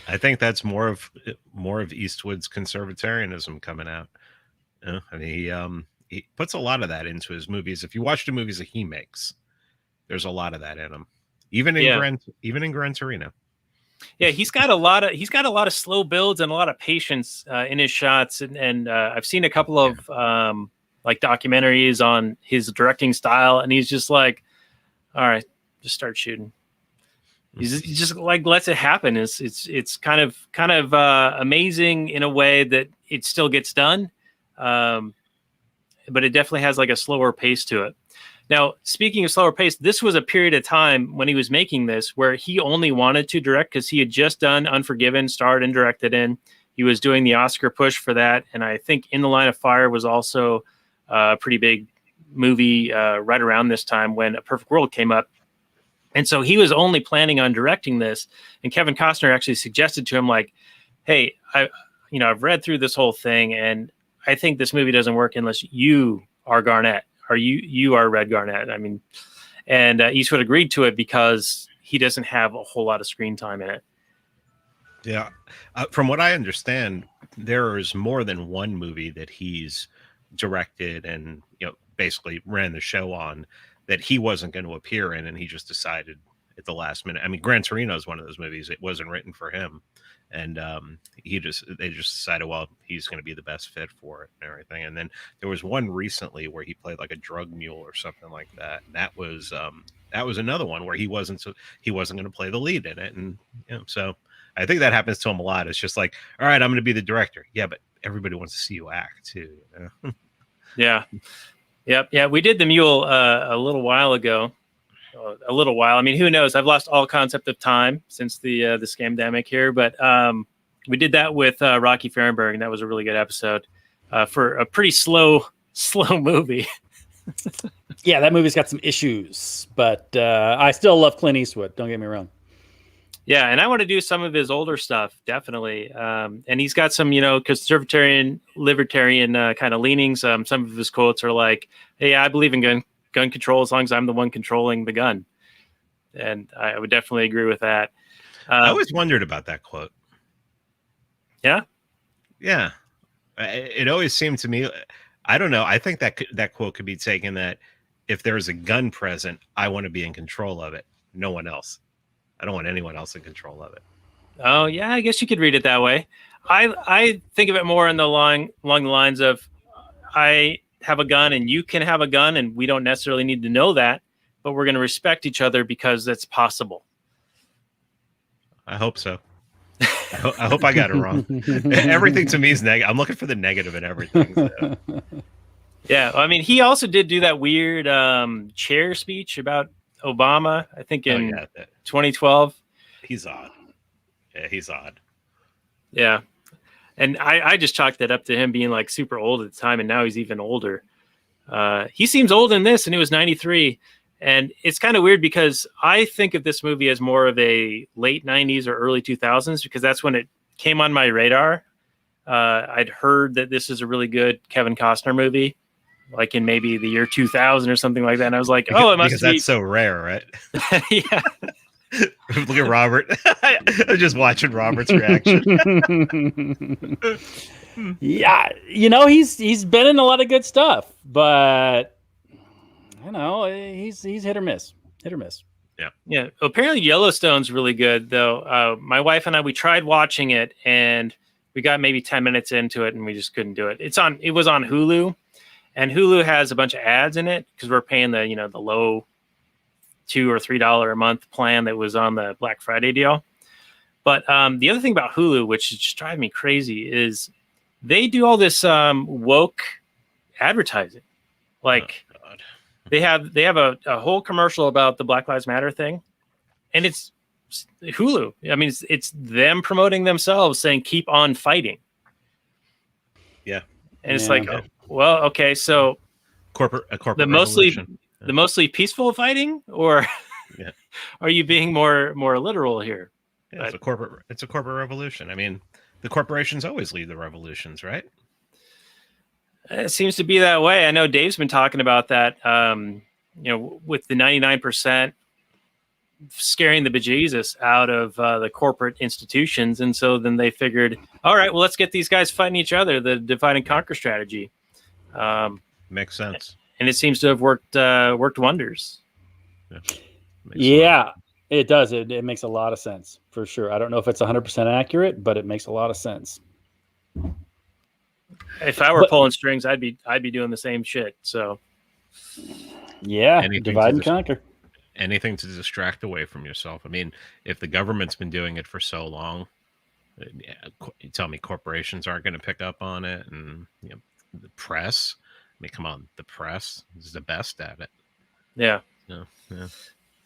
I think that's more of Eastwood's conservatarianism coming out. And he puts a lot of that into his movies. If you watch the movies that he makes, there's a lot of that in him. Even in Gran Torino. Yeah, he's got a lot of slow builds and a lot of patience in his shots, and I've seen a couple of like documentaries on his directing style, and he's just like, all right, just start shooting. He just like lets it happen. It's kind of amazing in a way that it still gets done, but it definitely has like a slower pace to it. Now, speaking of slower pace, this was a period of time when he was making this where he only wanted to direct because he had just done Unforgiven, starred and directed in. He was doing the Oscar push for that, and I think In the Line of Fire was also a pretty big movie right around this time when A Perfect World came up. And so he was only planning on directing this. And Kevin Costner actually suggested to him, like, hey, I've read through this whole thing, and I think this movie doesn't work unless you are Garnett, or you are Red Garnett. I mean, and Eastwood agreed to it because he doesn't have a whole lot of screen time in it. Yeah. From what I understand, there is more than one movie that he's directed and, basically ran the show on that he wasn't going to appear in, and he just decided at the last minute. I mean, Gran Torino is one of those movies. It wasn't written for him, and they just decided, well, he's going to be the best fit for it and everything. And then there was one recently where he played like a drug mule or something like that. And that was another one where he wasn't going to play the lead in it, and so I think that happens to him a lot. It's just like, all right, I'm going to be the director. Yeah, but everybody wants to see you act too. Yeah. Yep. Yeah, we did the mule a little while ago. A little while. I mean, who knows? I've lost all concept of time since the scamdemic here, but we did that with Rocky Fahrenberg, and that was a really good episode for a pretty slow movie. Yeah, that movie's got some issues, but I still love Clint Eastwood. Don't get me wrong. Yeah, and I want to do some of his older stuff, definitely. And he's got some, conservatarian, libertarian kind of leanings. Some of his quotes are like, hey, I believe in gun control as long as I'm the one controlling the gun. And I would definitely agree with that. I always wondered about that quote. Yeah? Yeah. It always seemed to me, I don't know. I think that quote could be taken that if there's a gun present, I want to be in control of it. No one else. I don't want anyone else in control of it. Oh, yeah, I guess you could read it that way. I think of it more along the lines of, I have a gun and you can have a gun, and we don't necessarily need to know that, but we're going to respect each other because that's possible. I hope so. I hope I got it wrong. Everything to me is negative. I'm looking for the negative in everything. So. Yeah, I mean, he also did do that weird chair speech about Obama, I think in 2012. He's odd. Yeah, he's odd. Yeah. And I just chalked that up to him being like super old at the time, and now he's even older. He seems old in this, and he was 93. And it's kind of weird because I think of this movie as more of a late 90s or early 2000s, because that's when it came on my radar. I'd heard that this is a really good Kevin Costner movie, like in maybe the year 2000 or something like that. And I was like, because, oh, it must because be. That's so rare, right? Yeah. Look at Robert. I'm just watching Robert's reaction. Yeah, he's been in a lot of good stuff, but I don't know, he's hit or miss. Yeah. Apparently Yellowstone's really good, though. My wife and I, we tried watching it, and we got maybe 10 minutes into it, and we just couldn't do it. It was on Hulu, and Hulu has a bunch of ads in it because we're paying the low $2 or $3 a month plan that was on the Black Friday deal. But the other thing about Hulu, which is just driving me crazy, is they do all this woke advertising. Like they have a whole commercial about the Black Lives Matter thing, and it's Hulu. I mean, it's them promoting themselves, saying "keep on fighting." Yeah, and it's like, well, okay, so corporate the mostly peaceful fighting, or are you being more literal here? Yeah, it's a corporate revolution. I mean, the corporations always lead the revolutions, right? It seems to be that way. I know Dave's been talking about that, with the 99% scaring the bejesus out of the corporate institutions. And so then they figured, all right, well, let's get these guys fighting each other, the divide and conquer strategy. Makes sense. And it seems to have worked wonders. Yeah, it does. It makes a lot of sense, for sure. I don't know if it's 100% accurate, but it makes a lot of sense. If I were pulling strings, I'd be doing the same shit. So, yeah, divide and conquer. Anything to distract away from yourself. I mean, if the government's been doing it for so long, you tell me corporations aren't going to pick up on it, and the press. I mean, come on, the press is the best at it. Yeah. Yeah.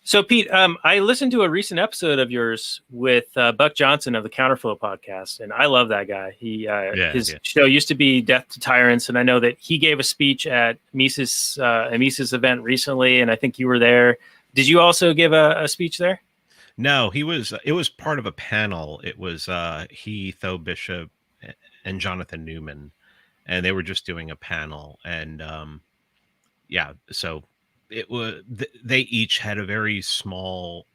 So, Pete, I listened to a recent episode of yours with Buck Johnson of the Counterflow podcast, and I love that guy. His show used to be Death to Tyrants, and I know that he gave a speech at Mises event recently, and I think you were there. Did you also give a speech there? No, it was part of a panel. It was he, Tho Bishop, and Jonathan Newman, and they were just doing a panel, and so it was they each had a very small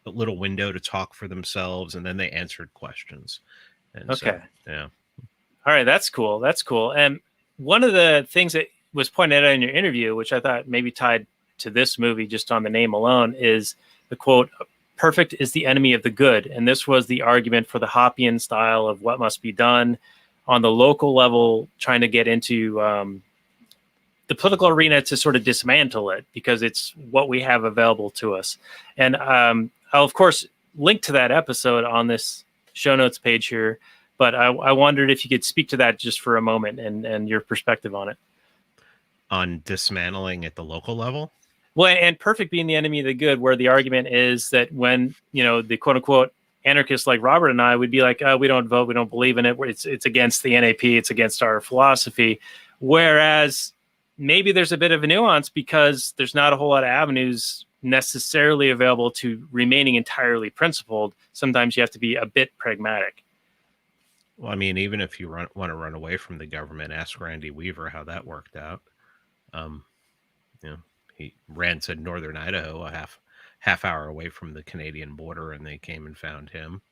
little window to talk for themselves, and then they answered questions. And okay. So, yeah. All right, that's cool. And one of the things that was pointed out in your interview, which I thought maybe tied to this movie just on the name alone, is the quote, "Perfect is the enemy of the good." And this was the argument for the Hoppian style of what must be done on the local level, trying to get into the political arena to sort of dismantle it, because it's what we have available to us. And I'll, of course, link to that episode on this show notes page here. But I wondered if you could speak to that just for a moment and your perspective on it. On dismantling at the local level? Well, and perfect being the enemy of the good, where the argument is that when, the quote unquote anarchists like Robert and I would be like, we don't vote, we don't believe in it. It's against the NAP, it's against our philosophy. Whereas maybe there's a bit of a nuance, because there's not a whole lot of avenues necessarily available to remaining entirely principled. Sometimes you have to be a bit pragmatic. Well, I mean, even if you want to run away from the government, ask Randy Weaver how that worked out. He ran to northern Idaho, a half hour away from the Canadian border, and they came and found him.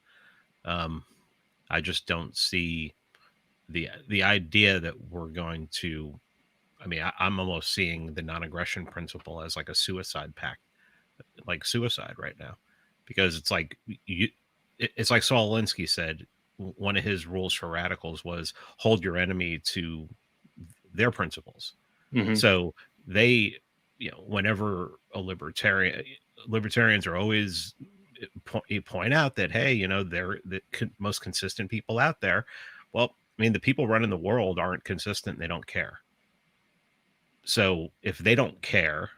I just don't see the idea that we're going to. I mean, I'm almost seeing the non-aggression principle as like a suicide pact, like suicide right now, because it's like it's like Saul Alinsky said. One of his rules for radicals was hold your enemy to their principles. Mhm. So they, whenever libertarians are always point out that, hey, they're the most consistent people out there. Well, I mean, the people running the world aren't consistent. They don't care. So if they don't care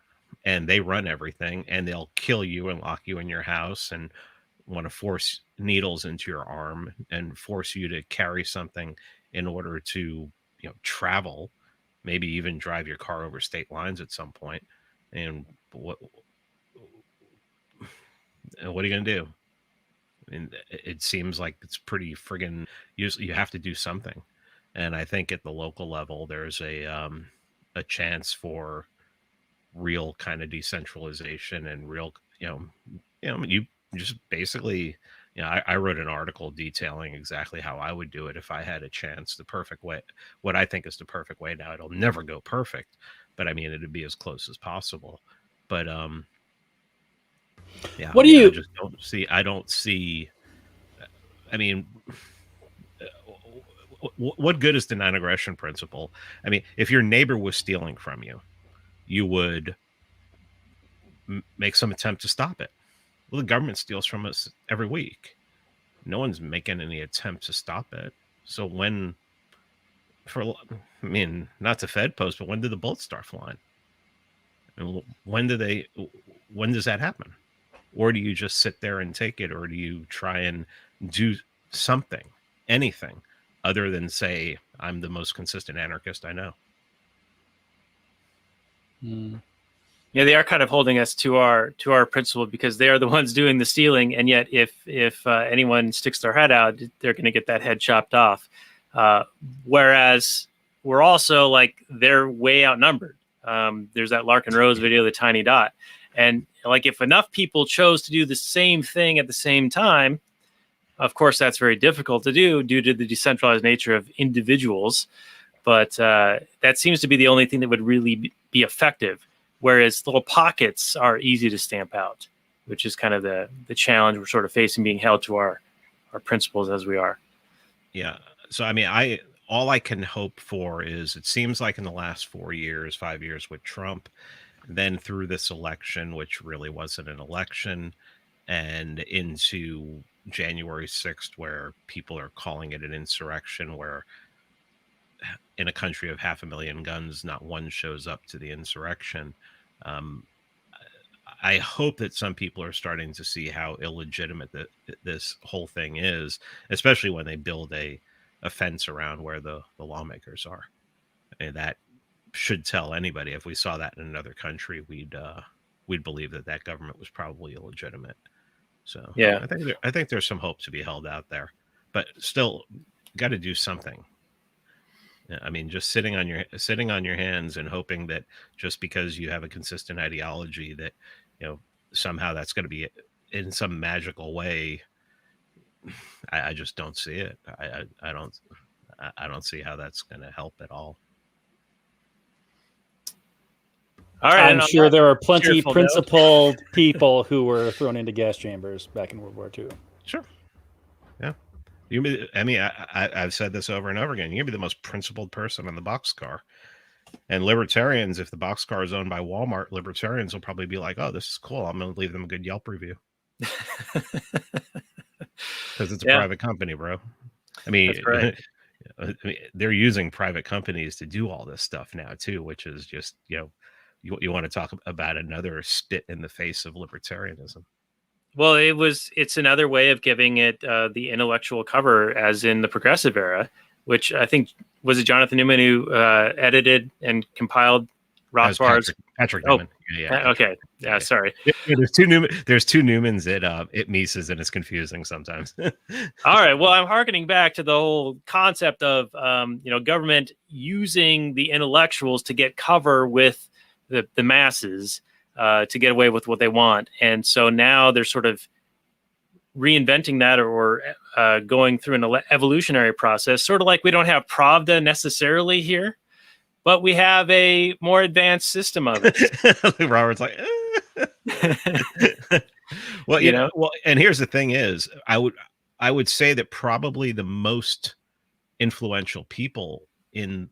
and they run everything, and they'll kill you and lock you in your house and want to force needles into your arm and force you to carry something in order to, travel, maybe even drive your car over state lines at some point. And what are you going to do? I mean, it seems like it's pretty friggin' usually you have to do something. And I think at the local level, there's a chance for real kind of decentralization and real, you just basically, I wrote an article detailing exactly how I would do it if I had a chance, the perfect way, what I think is the perfect way. Now, it'll never go perfect, but I mean, it'd be as close as possible. But, yeah, What I do mean, you? I don't see, I mean, what good is the non-aggression principle? I mean, if your neighbor was stealing from you, you would make some attempt to stop it. Well, the government steals from us every week. No one's making any attempt to stop it. So I mean, not to Fed post, but when did the bullets start flying? And when does that happen? Or do you just sit there and take it? Or do you try and do something, anything, other than say, I'm the most consistent anarchist I know? Yeah, they are kind of holding us to our principle, because they are the ones doing the stealing, and yet if anyone sticks their head out, they're going to get that head chopped off. Whereas we're also like, they're way outnumbered. There's that Larkin Rose video, the tiny dot, and like, if enough people chose to do the same thing at the same time, of course that's very difficult to do due to the decentralized nature of individuals. But that seems to be the only thing that would really be effective. Whereas little pockets are easy to stamp out, which is kind of the challenge we're sort of facing, being held to our principles as we are. Yeah. So, I mean, all I can hope for is, it seems like in the last 5 years with Trump, then through this election, which really wasn't an election, and into January 6th, where people are calling it an insurrection, where in a country of 500,000 guns, not one shows up to the insurrection. I hope that some people are starting to see how illegitimate this whole thing is, especially when they build a fence around where the lawmakers are. And that should tell anybody, if we saw that in another country, we'd believe that government was probably illegitimate. So Yeah. I think there's some hope to be held out there, but still got to do something. I mean, just sitting on your hands and hoping that just because you have a consistent ideology that, somehow that's going to be in some magical way. I just don't see it. I don't see how that's going to help at all. All right. I'm sure there are plenty cheerful principled people who were thrown into gas chambers back in World War II. Sure. Yeah. I've said this over and over again. You're going to be the most principled person on the boxcar. And libertarians, if the boxcar is owned by Walmart, libertarians will probably be like, oh, this is cool. I'm going to leave them a good Yelp review. Because it's a private company, bro. I mean, right. They're using private companies to do all this stuff now, too, which is just, you want to talk about another spit in the face of libertarianism. Well, it's another way of giving it the intellectual cover, as in the progressive era, which I think was it Jonathan Newman who edited and compiled Rothbard's. Patrick Newman. Yeah. Okay. Yeah. Sorry. Yeah, there's two Newmans. It mises and it's confusing sometimes. All right. Well, I'm hearkening back to the whole concept of government using the intellectuals to get cover with the masses, to get away with what they want. And so now they're sort of reinventing that, or going through an evolutionary process, sort of like we don't have Pravda necessarily here, but we have a more advanced system of it. Robert's like, well, well, and here's the thing is, I would say that probably the most influential people in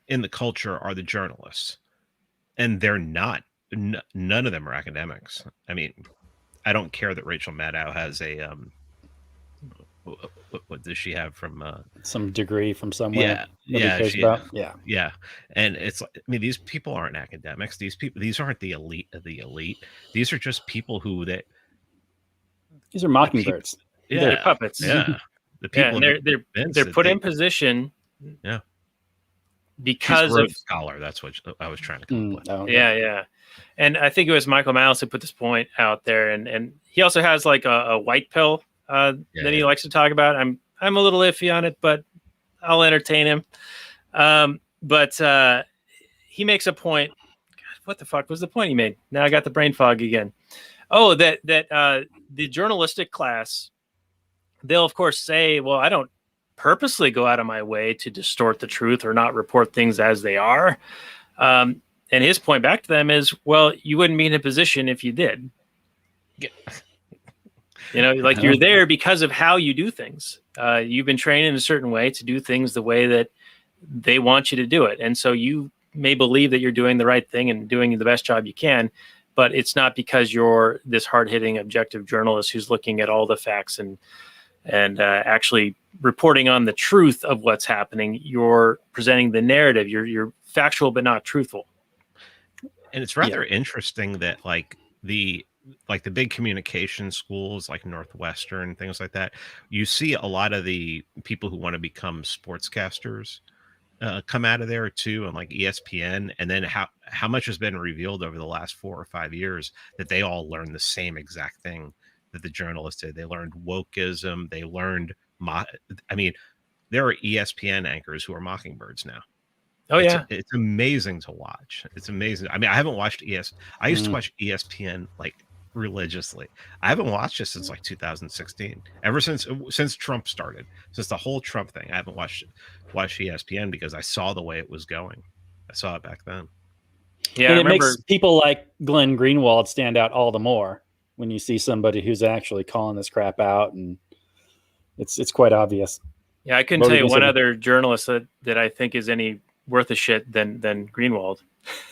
in the culture are the journalists, and they're not. None of them are academics. I mean, I don't care that Rachel Maddow has a what does she have from Some degree from somewhere. yeah, Nobody cares about. Yeah. yeah. And it's like, I mean, these people aren't academics. These aren't the elite of the elite. These are just people who that These are mockingbirds. They're puppets. Yeah, the people. Yeah, and they're put in position. Yeah. Because She's a of Rhodes Scholar, that's what I was trying to come up with. Oh, yeah. And I think it was Michael Malice who put this point out there, and he also has like a white pill that he likes to talk about. I'm a little iffy on it, but I'll entertain him. But he makes a point. God, what the fuck was the point he made? Now I got the brain fog again. Oh, that the journalistic class, they'll of course say, well, I don't purposely go out of my way to distort the truth or not report things as they are. And his point back to them is, well, you wouldn't be in a position if you did. Yeah. You know, like you're there because of how you do things. You've been trained in a certain way to do things the way that they want you to do it. And so you may believe that you're doing the right thing and doing the best job you can, but it's not because you're this hard-hitting objective journalist who's looking at all the facts and actually reporting on the truth of what's happening. You're presenting the narrative. You're factual but not truthful. And it's rather interesting that like the big communication schools like Northwestern, things like that, you see a lot of the people who want to become sportscasters come out of there too, and like ESPN, and then how much has been revealed over the last 4 or 5 years that they all learned the same exact thing that the journalists did. They learned wokeism. They learned I mean, there are ESPN anchors who are mockingbirds now. Oh yeah, it's amazing to watch. It's amazing. I mean, I haven't watched I used to watch ESPN like religiously. I haven't watched it since like 2016. Ever since Trump started, since the whole Trump thing, I haven't watched ESPN because I saw the way it was going. I saw it back then. Yeah, and it makes people like Glenn Greenwald stand out all the more when you see somebody who's actually calling this crap out, and it's quite obvious. Yeah, I couldn't tell you one other journalist that I think is any worth a shit than Greenwald.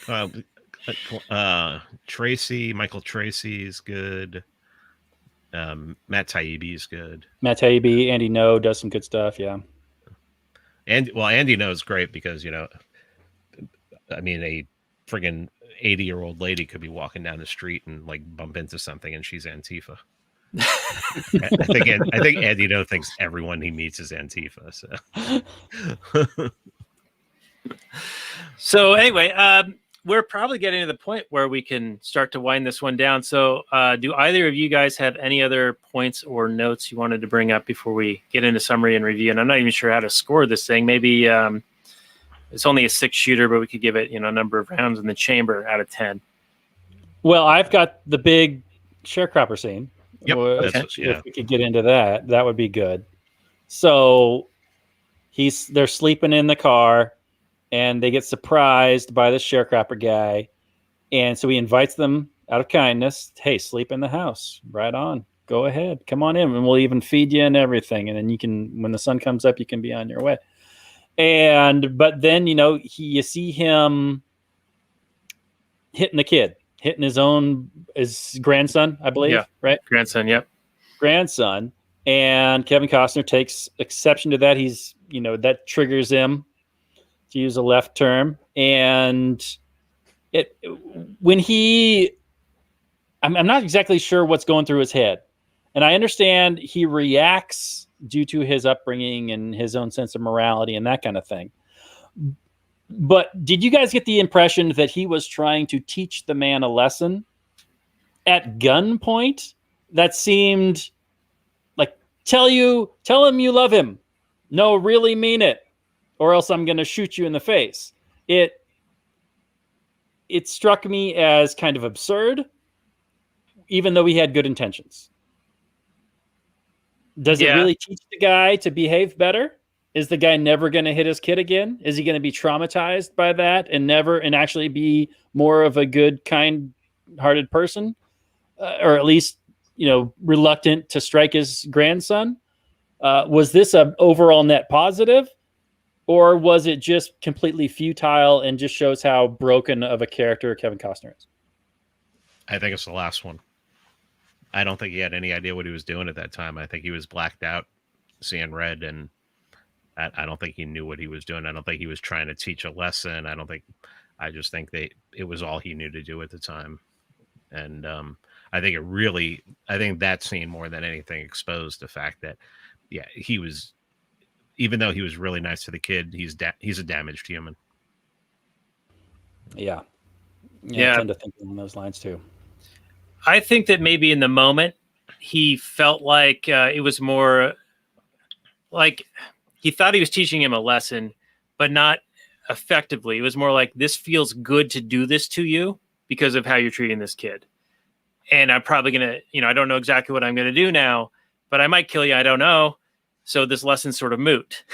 Michael Tracy is good. Matt Taibbi is good. Matt Taibbi, Andy No does some good stuff. Yeah. Andy No is great because, you know, I mean, a friggin' 80-year-old lady could be walking down the street and like bump into something and she's Antifa. I think Andy No thinks everyone he meets is Antifa. So anyway, we're probably getting to the point where we can start to wind this one down. So do either of you guys have any other points or notes you wanted to bring up before we get into summary and review? And I'm not even sure how to score this thing. Maybe it's only a 6-shooter, but we could give it, you know, a number of rounds in the chamber out of 10. Well, I've got the big sharecropper scene. Yep. If we could get into that, that would be good. So they're sleeping in the car, and they get surprised by the sharecropper guy. And so he invites them out of kindness. Hey, sleep in the house. Right on. Go ahead. Come on in, and we'll even feed you and everything. And then you can, when the sun comes up, you can be on your way. But then, you know, you see him hitting his grandson, I believe. Yeah. Right? Grandson, yep. Grandson. And Kevin Costner takes exception to that. He's, you know, that triggers him, to use a left term. And I'm not exactly sure what's going through his head. And I understand he reacts due to his upbringing and his own sense of morality and that kind of thing. But did you guys get the impression that he was trying to teach the man a lesson at gunpoint? That seemed like, tell him you love him. No, really mean it, or else I'm going to shoot you in the face. It struck me as kind of absurd, even though he had good intentions. Does it really teach the guy to behave better? Is the guy never going to hit his kid again? Is he going to be traumatized by that and actually be more of a good, kind-hearted person? Or at least, you know, reluctant to strike his grandson? Was this an overall net positive? Or was it just completely futile and just shows how broken of a character Kevin Costner is? I think it's the last one. I don't think he had any idea what he was doing at that time. I think he was blacked out, seeing red, and I don't think he knew what he was doing. I don't think he was trying to teach a lesson. I just think it was all he knew to do at the time. And I think I think that scene more than anything exposed the fact that, yeah, he was, even though he was really nice to the kid, he's a damaged human. Yeah. Yeah. I tend to think along those lines too. I think that maybe in the moment he felt like it was more like he thought he was teaching him a lesson, but not effectively. It was more like, this feels good to do this to you because of how you're treating this kid. And I'm probably going to, I don't know exactly what I'm going to do now, but I might kill you. I don't know. So this lesson's sort of moot,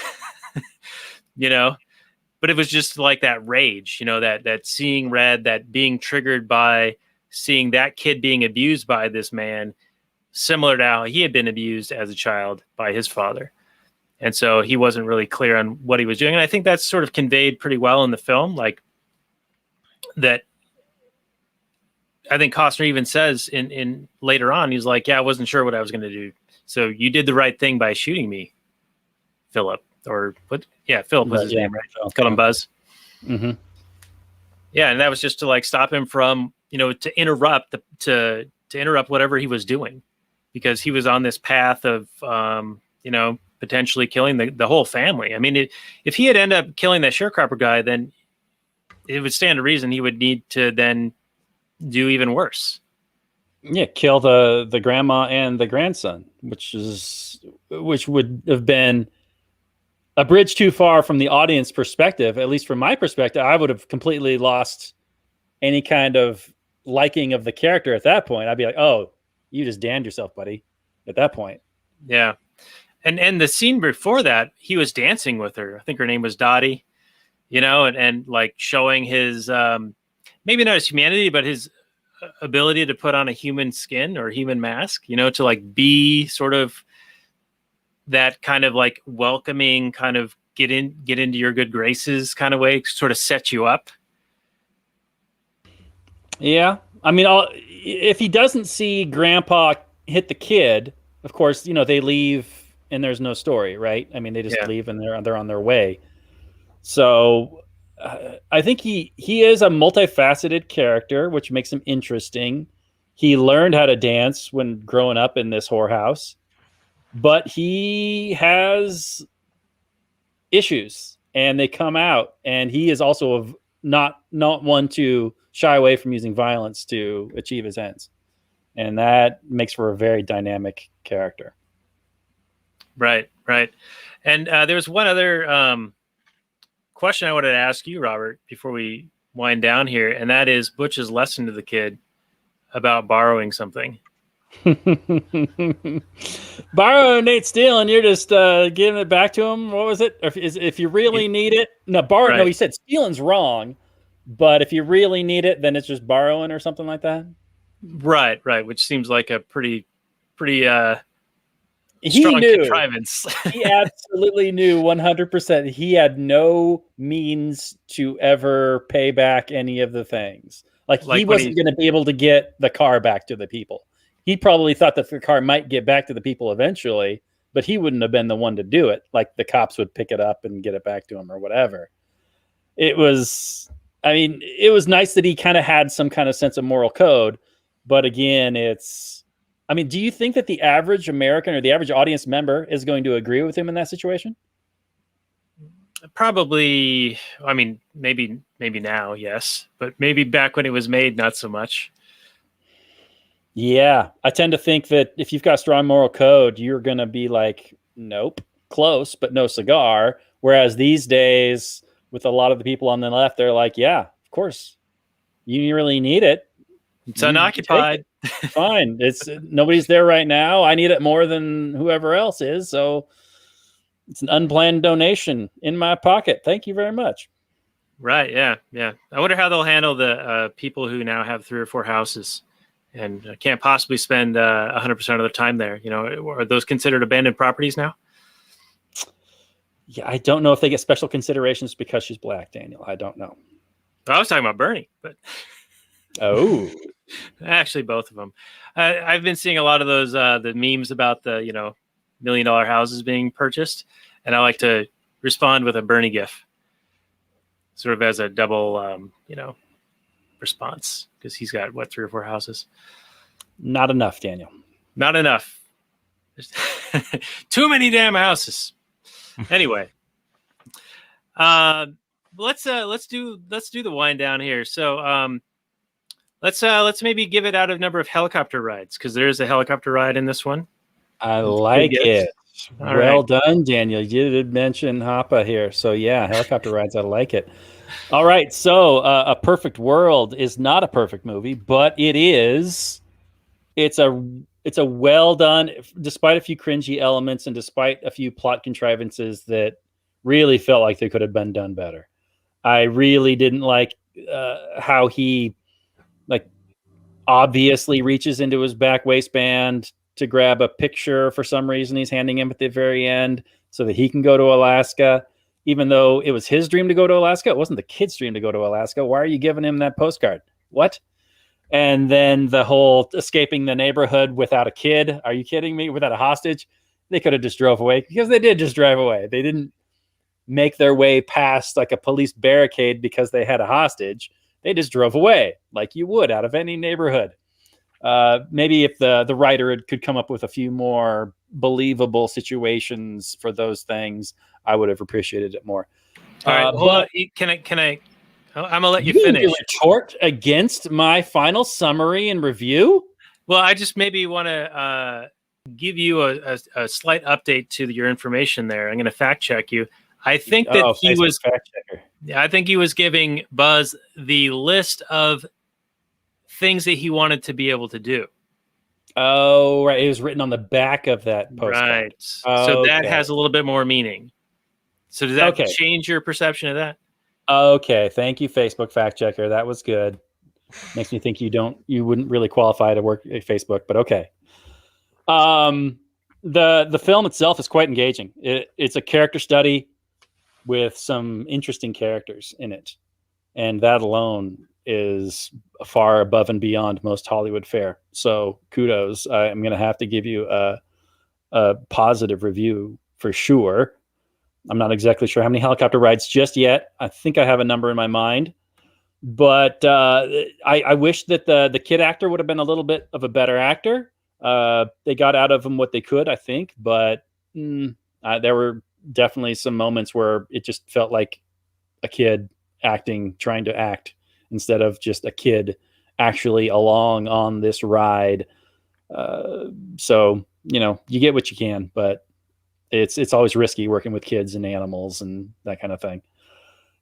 but it was just like that rage, that seeing red, that being triggered by seeing that kid being abused by this man, similar to how he had been abused as a child by his father. And so he wasn't really clear on what he was doing. And I think that's sort of conveyed pretty well in the film. Like that, I think Costner even says in later on, he's like, yeah, I wasn't sure what I was going to do. So you did the right thing by shooting me, Philip. Or what? Yeah, Philip was his name, right? Call him Buzz. Mm-hmm. Yeah, and that was just to like stop him from, to interrupt to interrupt whatever he was doing, because he was on this path of, potentially killing the whole family. I mean, if he had ended up killing that sharecropper guy, then it would stand to reason he would need to then do even worse. Yeah, kill the grandma and the grandson, which would have been a bridge too far from the audience perspective. At least from my perspective, I would have completely lost any kind of liking of the character at that point. I'd be like, oh, you just damned yourself, buddy, at that point. Yeah. And the scene before that, he was dancing with her. I think her name was Dottie, and like showing his, maybe not his humanity, but his ability to put on a human skin or human mask, to like be sort of that kind of like welcoming, kind of get into your good graces kind of way, sort of set you up. Yeah. I mean, if he doesn't see grandpa hit the kid, of course, they leave and there's no story, right? I mean, they just leave and they're on their way. So I think he is a multifaceted character, which makes him interesting. He learned how to dance when growing up in this whorehouse, but he has issues and they come out, and he is also not one to shy away from using violence to achieve his ends. And that makes for a very dynamic character. Right. And there's one other question I wanted to ask you, Robert, before we wind down here, and that is Butch's lesson to the kid about borrowing something. Borrowing ain't stealing. You're just giving it back to him. What was it? If you really need it, no, borrow. Right. No, he said stealing's wrong, but if you really need it, then it's just borrowing or something like that. Right. Which seems like a pretty he strong knew. contrivance. He absolutely knew 100%. He had no means to ever pay back any of the things. Like he wasn't going to be able to get the car back to the people. He probably thought that the car might get back to the people eventually, but he wouldn't have been the one to do it. Like the cops would pick it up and get it back to him or whatever. It was nice that he kind of had some kind of sense of moral code. But again, do you think that the average American or the average audience member is going to agree with him in that situation? Probably. I mean, maybe now, yes, but maybe back when it was made, not so much. Yeah, I tend to think that if you've got strong moral code, you're going to be like, nope, close, but no cigar. Whereas these days, with a lot of the people on the left, they're like, yeah, of course, you really need it. It's unoccupied. Fine. It's nobody's there right now. I need it more than whoever else is. So it's an unplanned donation in my pocket. Thank you very much. Right. Yeah. I wonder how they'll handle the people who now have 3 or 4 houses and can't possibly spend 100% of their time there. Are those considered abandoned properties now? Yeah, I don't know if they get special considerations because she's black, Daniel. I don't know. I was talking about Bernie, but Oh, actually both of them. I've been seeing a lot of those the memes about the $1 million houses being purchased, and I like to respond with a Bernie gif, sort of as a double response, because he's got 3 or 4 houses. not enough, Daniel. Not enough. There's too many damn houses. Anyway, let's do the wind down here. So let's maybe give it out of number of helicopter rides, because there's a helicopter ride in this one. I like it. All Well right. done, Daniel. You did mention Hoppa here. So yeah, helicopter rides. I like it. All right. So A Perfect World is not a perfect movie, but it is. It's a well done, despite a few cringy elements and despite a few plot contrivances that really felt like they could have been done better. I really didn't like how he obviously reaches into his back waistband to grab a picture for some reason. He's handing him at the very end so that he can go to Alaska, even though it was his dream to go to Alaska. It wasn't the kid's dream to go to Alaska. Why are you giving him that postcard? What? And then the whole escaping the neighborhood without a kid. Are you kidding me? Without a hostage? They could have just drove away, because they did just drive away. They didn't make their way past like a police barricade because they had a hostage. They just drove away like you would out of any neighborhood. Maybe if the writer could come up with a few more believable situations for those things, I would have appreciated it more. All right. Hold on. Can I? I'm gonna let you You finish. retort against my final summary and review? Well, I just maybe want to give you a slight update to your information there. I'm going to fact check you. I think that he Facebook was fact checker. I think he was giving Buzz the list of things that he wanted to be able to do. Oh, right. It was written on the back of that postcard. Right. So that has a little bit more meaning. So does that change your perception of that? Okay. Thank you, Facebook fact checker. That was good. Makes me think you wouldn't really qualify to work at Facebook, but okay. The film itself is quite engaging. It's a character study with some interesting characters in it, and that alone is far above and beyond most Hollywood fare. So kudos. I'm going to have to give you a positive review for sure. I'm not exactly sure how many helicopter rides just yet. I think I have a number in my mind, but I wish that the kid actor would have been a little bit of a better actor. They got out of him what they could, I think, but there were definitely some moments where it just felt like a kid trying to act instead of just a kid actually along on this ride. So, you get what you can, but it's always risky working with kids and animals and that kind of thing.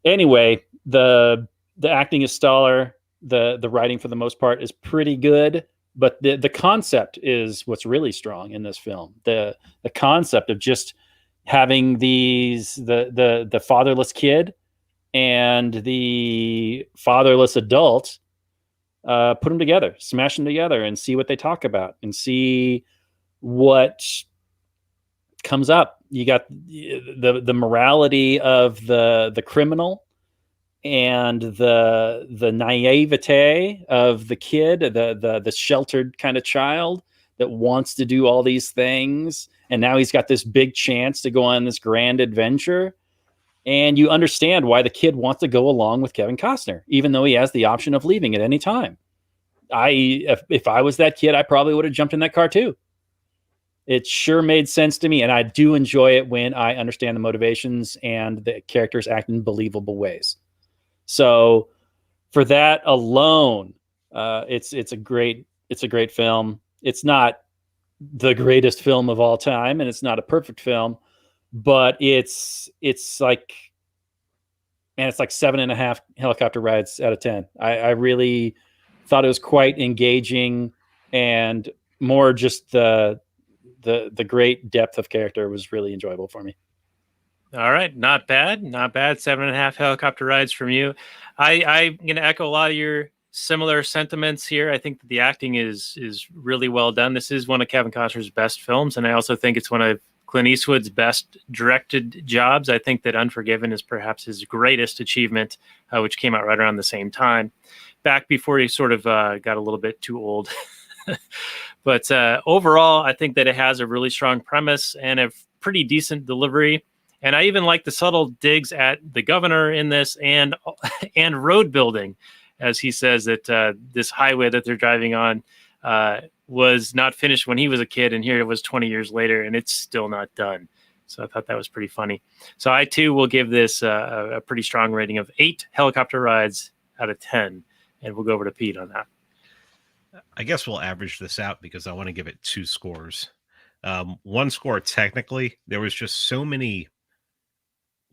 Anyway, the acting is stellar. The writing for the most part is pretty good, but the concept is what's really strong in this film. The concept of just having the fatherless kid and the fatherless adult, put them together, smash them together, and see what they talk about and see what comes up. You got the morality of the criminal and the naivete of the kid, the sheltered kind of child that wants to do all these things, and now he's got this big chance to go on this grand adventure. And you understand why the kid wants to go along with Kevin Costner, even though he has the option of leaving at any time. If I was that kid, I probably would have jumped in that car too. It sure made sense to me, and I do enjoy it when I understand the motivations and the characters act in believable ways. So, for that alone, it's a great film. It's not the greatest film of all time, and it's not a perfect film, but it's like 7.5 helicopter rides out of 10. I really thought it was quite engaging, and more just the great depth of character was really enjoyable for me. All right, not bad. 7.5 helicopter rides from you. I'm going to echo a lot of your similar sentiments here. I think that the acting is really well done. This is one of Kevin Costner's best films, and I also think it's one of Clint Eastwood's best directed jobs. I think that Unforgiven is perhaps his greatest achievement, which came out right around the same time, back before he sort of got a little bit too old. But overall, I think that it has a really strong premise and a pretty decent delivery. And I even like the subtle digs at the governor in this and road building, as he says that this highway that they're driving on was not finished when he was a kid, and here it was 20 years later, and it's still not done. So I thought that was pretty funny. So I, too, will give this a pretty strong rating of 8 helicopter rides out of 10, and we'll go over to Pete on that. I guess we'll average this out because I want to give it 2 scores. 1 score, technically, there was just so many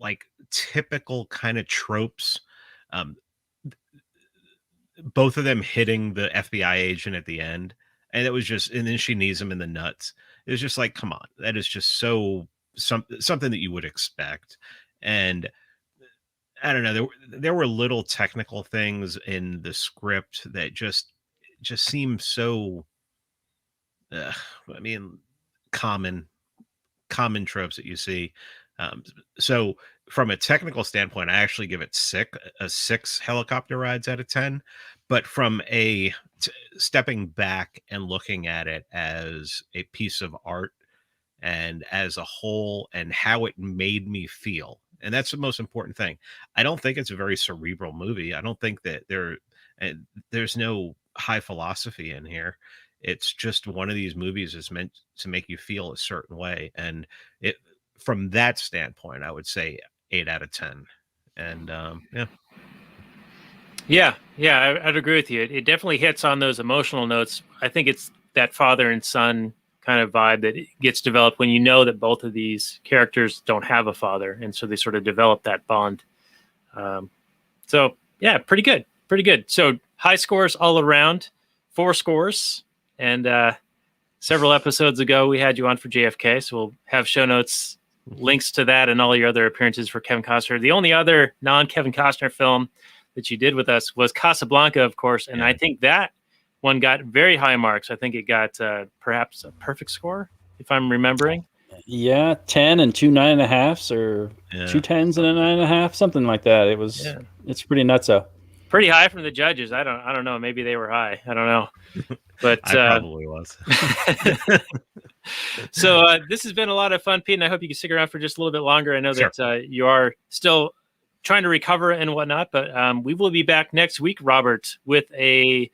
like typical kind of tropes. Both of them hitting the FBI agent at the end. And it was just, and then she knees him in the nuts. It was just like, come on, that is just so something that you would expect. And I don't know, there were little technical things in the script that just seem so I mean, common tropes that you see. So from a technical standpoint, I actually give it 6 helicopter rides out of 10. But from stepping back and looking at it as a piece of art and as a whole and how it made me feel, and that's the most important thing. I don't think it's a very cerebral movie. I don't think that there's no high philosophy in here. It's just one of these movies that's meant to make you feel a certain way. And it, from that standpoint, I would say 8 out of 10. And Yeah, I'd agree with you. It definitely hits on those emotional notes. I think it's that father and son kind of vibe that gets developed when you know that both of these characters don't have a father, and so they sort of develop that bond. So yeah, pretty good. So high scores all around, 4 scores, and several episodes ago we had you on for JFK, so we'll have show notes, links to that, and all your other appearances for Kevin Costner. The only other non-Kevin Costner film that you did with us was Casablanca, of course, and I think that one got very high marks. I think it got perhaps a perfect score, if I'm remembering. Yeah, 10 and 2 9.5s, or 2 10s and a 9.5, something like that. It was. Yeah. It's pretty nutso. Pretty high from the judges. I don't know. Maybe they were high. I don't know. But I probably was. So this has been a lot of fun, Pete, and I hope you can stick around for just a little bit longer. I know that you are still trying to recover and whatnot, but we will be back next week, Robert, with a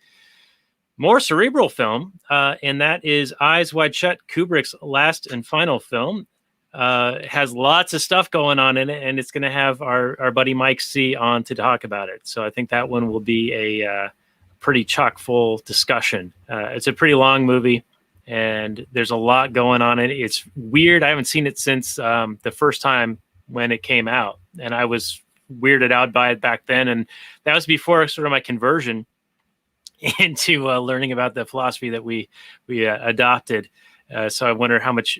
more cerebral film, and that is Eyes Wide Shut, Kubrick's last and final film. It has lots of stuff going on in it, and it's going to have our buddy Mike C on to talk about it. So I think that one will be a pretty chock full discussion. It's a pretty long movie, and there's a lot going on in it. It's weird. I haven't seen it since the first time when it came out, and I was weirded out by it back then, and that was before sort of my conversion into learning about the philosophy that we adopted. So I wonder how much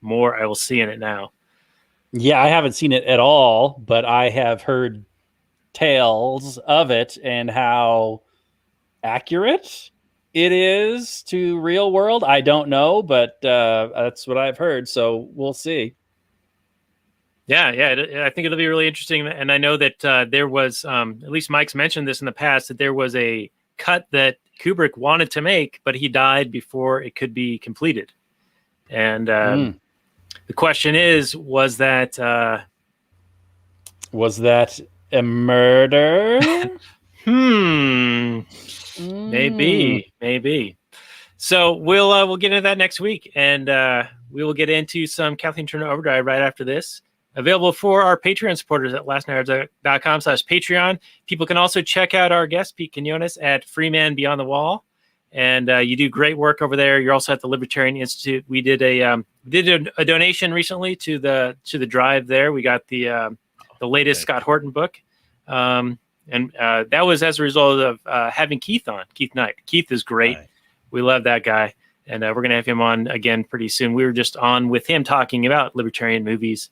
more I will see in it now. Yeah, I haven't seen it at all, but I have heard tales of it and how accurate it is to real world. I don't know, but that's what I've heard. So we'll see. Yeah, I think it'll be really interesting. And I know that there was, at least Mike's mentioned this in the past, that there was a cut that Kubrick wanted to make, but he died before it could be completed. And the question is, was that a murder? Maybe. So we'll get into that next week, and we will get into some Kathleen Turner Overdrive right after this. Available for our Patreon supporters at lastnighters.com/Patreon. People can also check out our guest, Pete Quinones, at Freeman Beyond the Wall. And you do great work over there. You're also at the Libertarian Institute. We did a donation recently to the drive there. We got the latest Scott Horton book. And that was as a result of having Keith on, Keith Knight. Keith is great. Right. We love that guy. And we're going to have him on again pretty soon. We were just on with him talking about libertarian movies,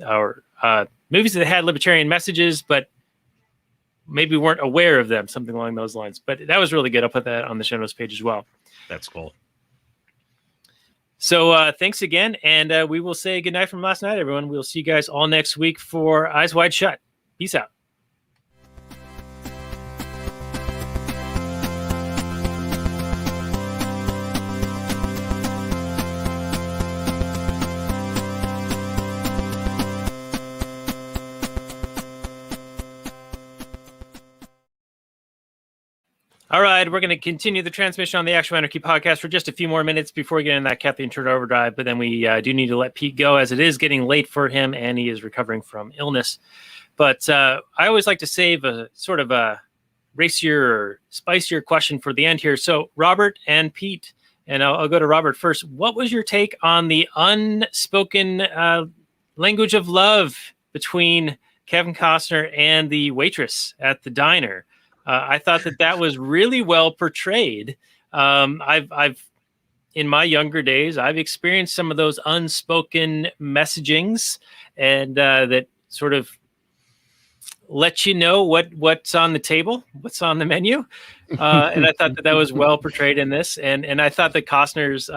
or movies that had libertarian messages, but maybe weren't aware of them, something along those lines. But that was really good. I'll put that on the show notes page as well. That's cool. So thanks again, and we will say goodnight from last night, everyone. We'll see you guys all next week for Eyes Wide Shut. Peace out. All right, we're going to continue the transmission on the Actual Anarchy podcast for just a few more minutes before we get in that caffeine turn overdrive. But then we do need to let Pete go, as it is getting late for him and he is recovering from illness. But I always like to save a sort of a racier or spicier question for the end here. So Robert and Pete, and I'll go to Robert first. What was your take on the unspoken language of love between Kevin Costner and the waitress at the diner? I thought that was really well portrayed. I've in my younger days, I've experienced some of those unspoken messagings, and that sort of let you know what's on the table, what's on the menu. And I thought that was well portrayed in this. And I thought that Costner's,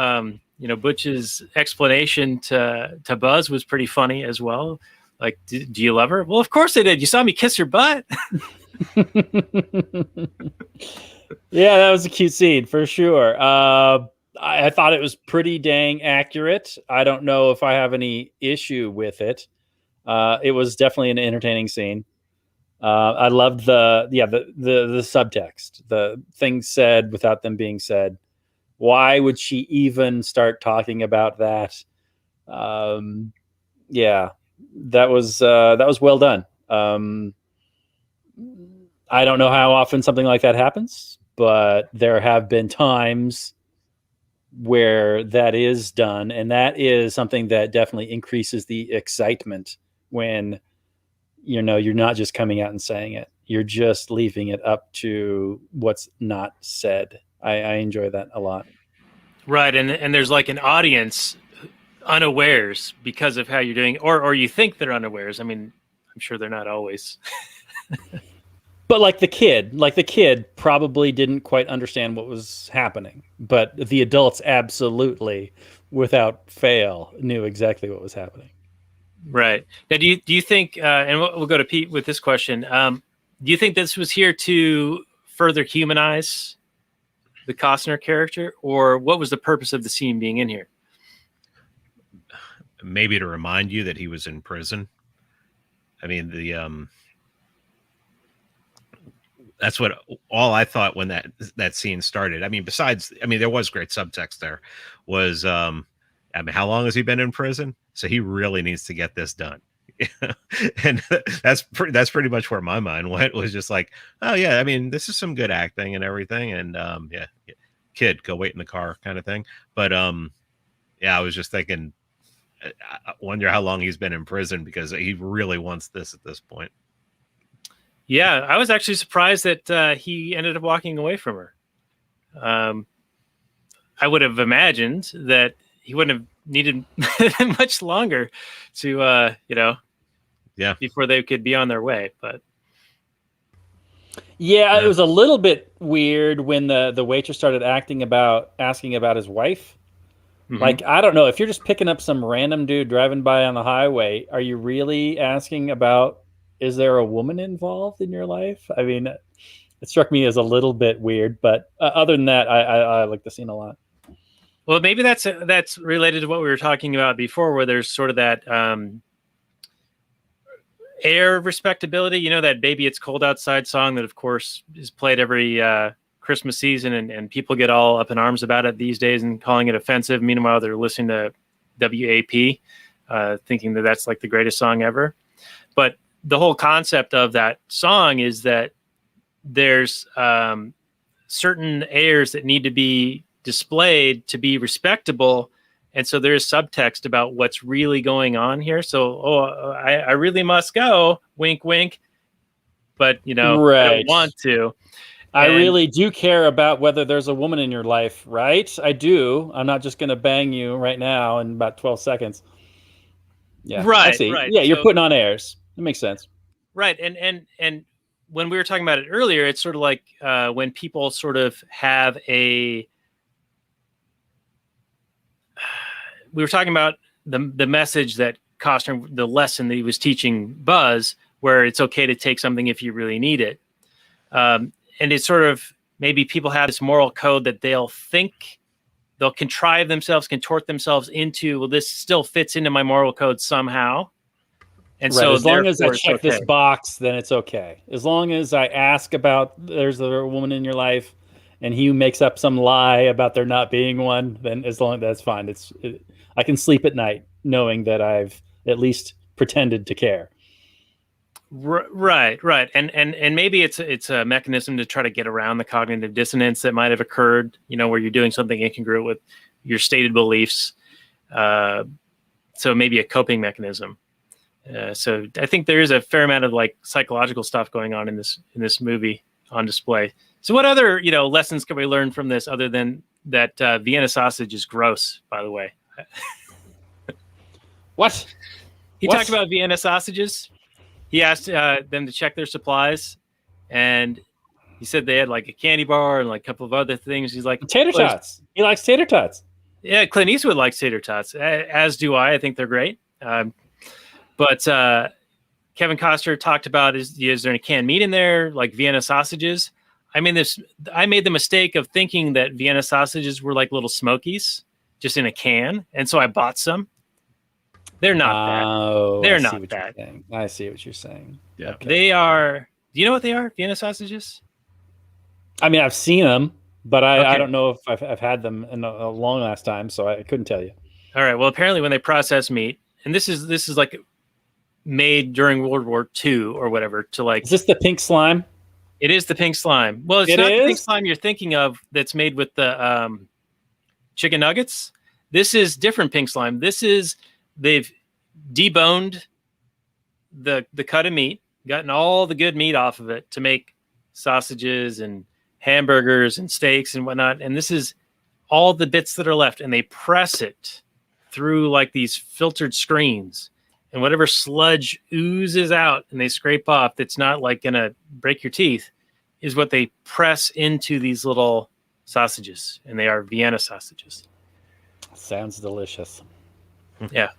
Butch's explanation to Buzz was pretty funny as well. Like, do you love her? Well, of course I did. You saw me kiss her butt. Yeah, that was a cute scene for sure. I thought it was pretty dang accurate. I don't know if I have any issue with it. It was definitely an entertaining scene. I loved the subtext, the things said without them being said. Why would she even start talking about that? Yeah, that was well done. I don't know how often something like that happens, but there have been times where that is done, and that is something that definitely increases the excitement when you're not just coming out and saying it. You're just leaving it up to what's not said. I enjoy that a lot. Right, and there's like an audience unawares because of how you're doing, or you think they're unawares. I mean, I'm sure they're not always. But like the kid probably didn't quite understand what was happening, but the adults absolutely, without fail, knew exactly what was happening. Right. Now, do you think, and we'll go to Pete with this question, do you think this was here to further humanize the Costner character, or what was the purpose of the scene being in here? Maybe to remind you that he was in prison. I mean, that's what all I thought when that scene started. I mean, there was great subtext there. Was how long has he been in prison? So he really needs to get this done. And that's pretty much where my mind went. Was just like, oh yeah, I mean, this is some good acting and everything, and kid, go wait in the car, kind of thing. But I was just thinking, I wonder how long he's been in prison, because he really wants this at this point. Yeah, I was actually surprised that he ended up walking away from her. I would have imagined that he wouldn't have needed much longer to, before they could be on their way. But yeah, it was a little bit weird when the waitress started asking about his wife. Mm-hmm. Like, I don't know, if you're just picking up some random dude driving by on the highway, are you really asking about, is there a woman involved in your life? I mean, it struck me as a little bit weird, but other than that, I like the scene a lot. Well, maybe that's related to what we were talking about before, where there's sort of that air of respectability. You know, that "Baby It's Cold Outside" song that, of course, is played every Christmas season, and people get all up in arms about it these days and calling it offensive. Meanwhile, they're listening to WAP, thinking that that's like the greatest song ever. But the whole concept of that song is that there's certain airs that need to be displayed to be respectable, and so there's subtext about what's really going on here. So, I really must go, wink, wink, but right. I don't want to. I really do care about whether there's a woman in your life, right? I do. I'm not just going to bang you right now in about 12 seconds. Yeah, right. I see. Right. Yeah, you're putting on airs. It makes sense. Right, and when we were talking about it earlier, it's sort of like when people sort of have we were talking about the message that Costner, the lesson that he was teaching Buzz, where it's okay to take something if you really need it. And it's sort of, maybe people have this moral code that they'll contrive themselves, contort themselves into, well, this still fits into my moral code somehow. And right. so As long as I it's check this okay. box, then it's okay. As long as I ask about there's a woman in your life, and he makes up some lie about there not being one, then as long as that's fine. I can sleep at night knowing that I've at least pretended to care. Right. And maybe it's a mechanism to try to get around the cognitive dissonance that might have occurred, where you're doing something incongruent with your stated beliefs. So maybe a coping mechanism. So I think there is a fair amount of like psychological stuff going on in this movie on display. So what other, lessons can we learn from this other than that Vienna sausage is gross, by the way? What? He talked about Vienna sausages. He asked them to check their supplies, and he said they had like a candy bar and like a couple of other things. He's like, Tater tots. He likes tater tots. Yeah, Clint Eastwood likes tater tots, as do I. I think they're great. But Kevin Costner talked about, is there any canned meat in there, like Vienna sausages? I made the mistake of thinking that Vienna sausages were like little Smokies, just in a can, and so I bought some. They're not that. They're not that. I see what you're saying. Yeah. Okay. They are. Do you know what they are? Vienna sausages? I mean, I've seen them, but I Okay. don't know if I've had them in a long last time, so I couldn't tell you. All right. Well, apparently when they process meat, and this is like made during World War II or whatever, to like. Is this the pink slime? It is the pink slime. Well, it's not the pink slime you're thinking of that's made with the chicken nuggets. This is different pink slime. They've deboned the cut of meat, gotten all the good meat off of it to make sausages and hamburgers and steaks and whatnot. And this is all the bits that are left, and they press it through like these filtered screens, and whatever sludge oozes out and they scrape off that's not like gonna break your teeth is what they press into these little sausages, and they are Vienna sausages. Sounds delicious. Yeah.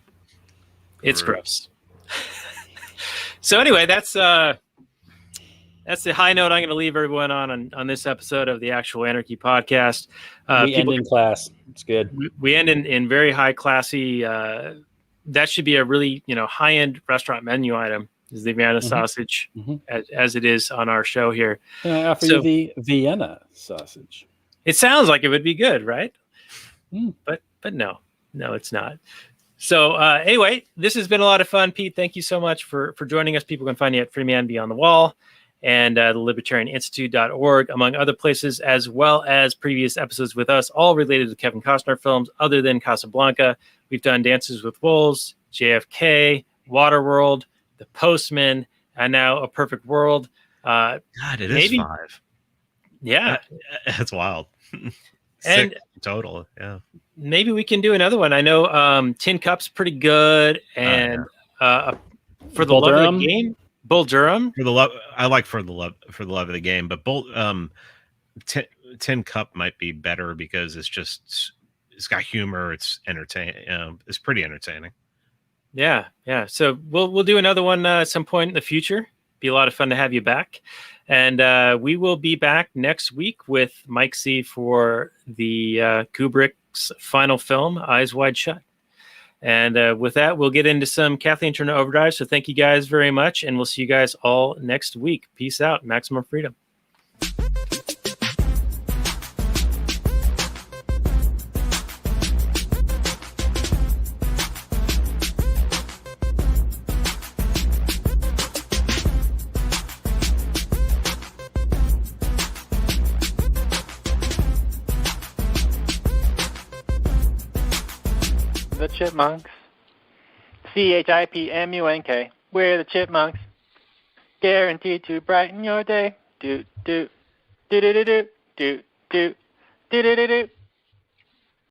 It's gross. So anyway, that's the high note I'm going to leave everyone on this episode of the Actual Anarchy podcast. We end in class. It's good. We end in very high classy. That should be a really high end restaurant menu item. Is the Vienna sausage, as it is on our show here. Can I offer you the Vienna sausage? It sounds like it would be good, right? Mm. But no, it's not. So anyway, this has been a lot of fun, Pete. Thank you so much for joining us. People can find you at Free Man Beyond the Wall and the libertarianinstitute.org, among other places, as well as previous episodes with us, all related to Kevin Costner films other than Casablanca. We've done Dances with Wolves, JFK, Waterworld, The Postman, and now A Perfect World. God, it is 5. Yeah. That's wild. And 6 total. Yeah. Maybe we can do another one. I know Tin Cup's pretty good, and for the love of the game, Bull Durham. I like for the love of the game, but Tin Cup might be better because it's got humor. It's entertaining. It's pretty entertaining. Yeah. So we'll do another one at some point in the future. Be a lot of fun to have you back, and we will be back next week with Mike C for the Kubrick's final film, Eyes Wide Shut. And with that, we'll get into some Kathleen Turner Overdrive. So thank you guys very much, and we'll see you guys all next week. Peace out. Maximum freedom. The Chipmunks. CHIPMUNK. We're the Chipmunks. Guaranteed to brighten your day. Do do do do do do do do do do do.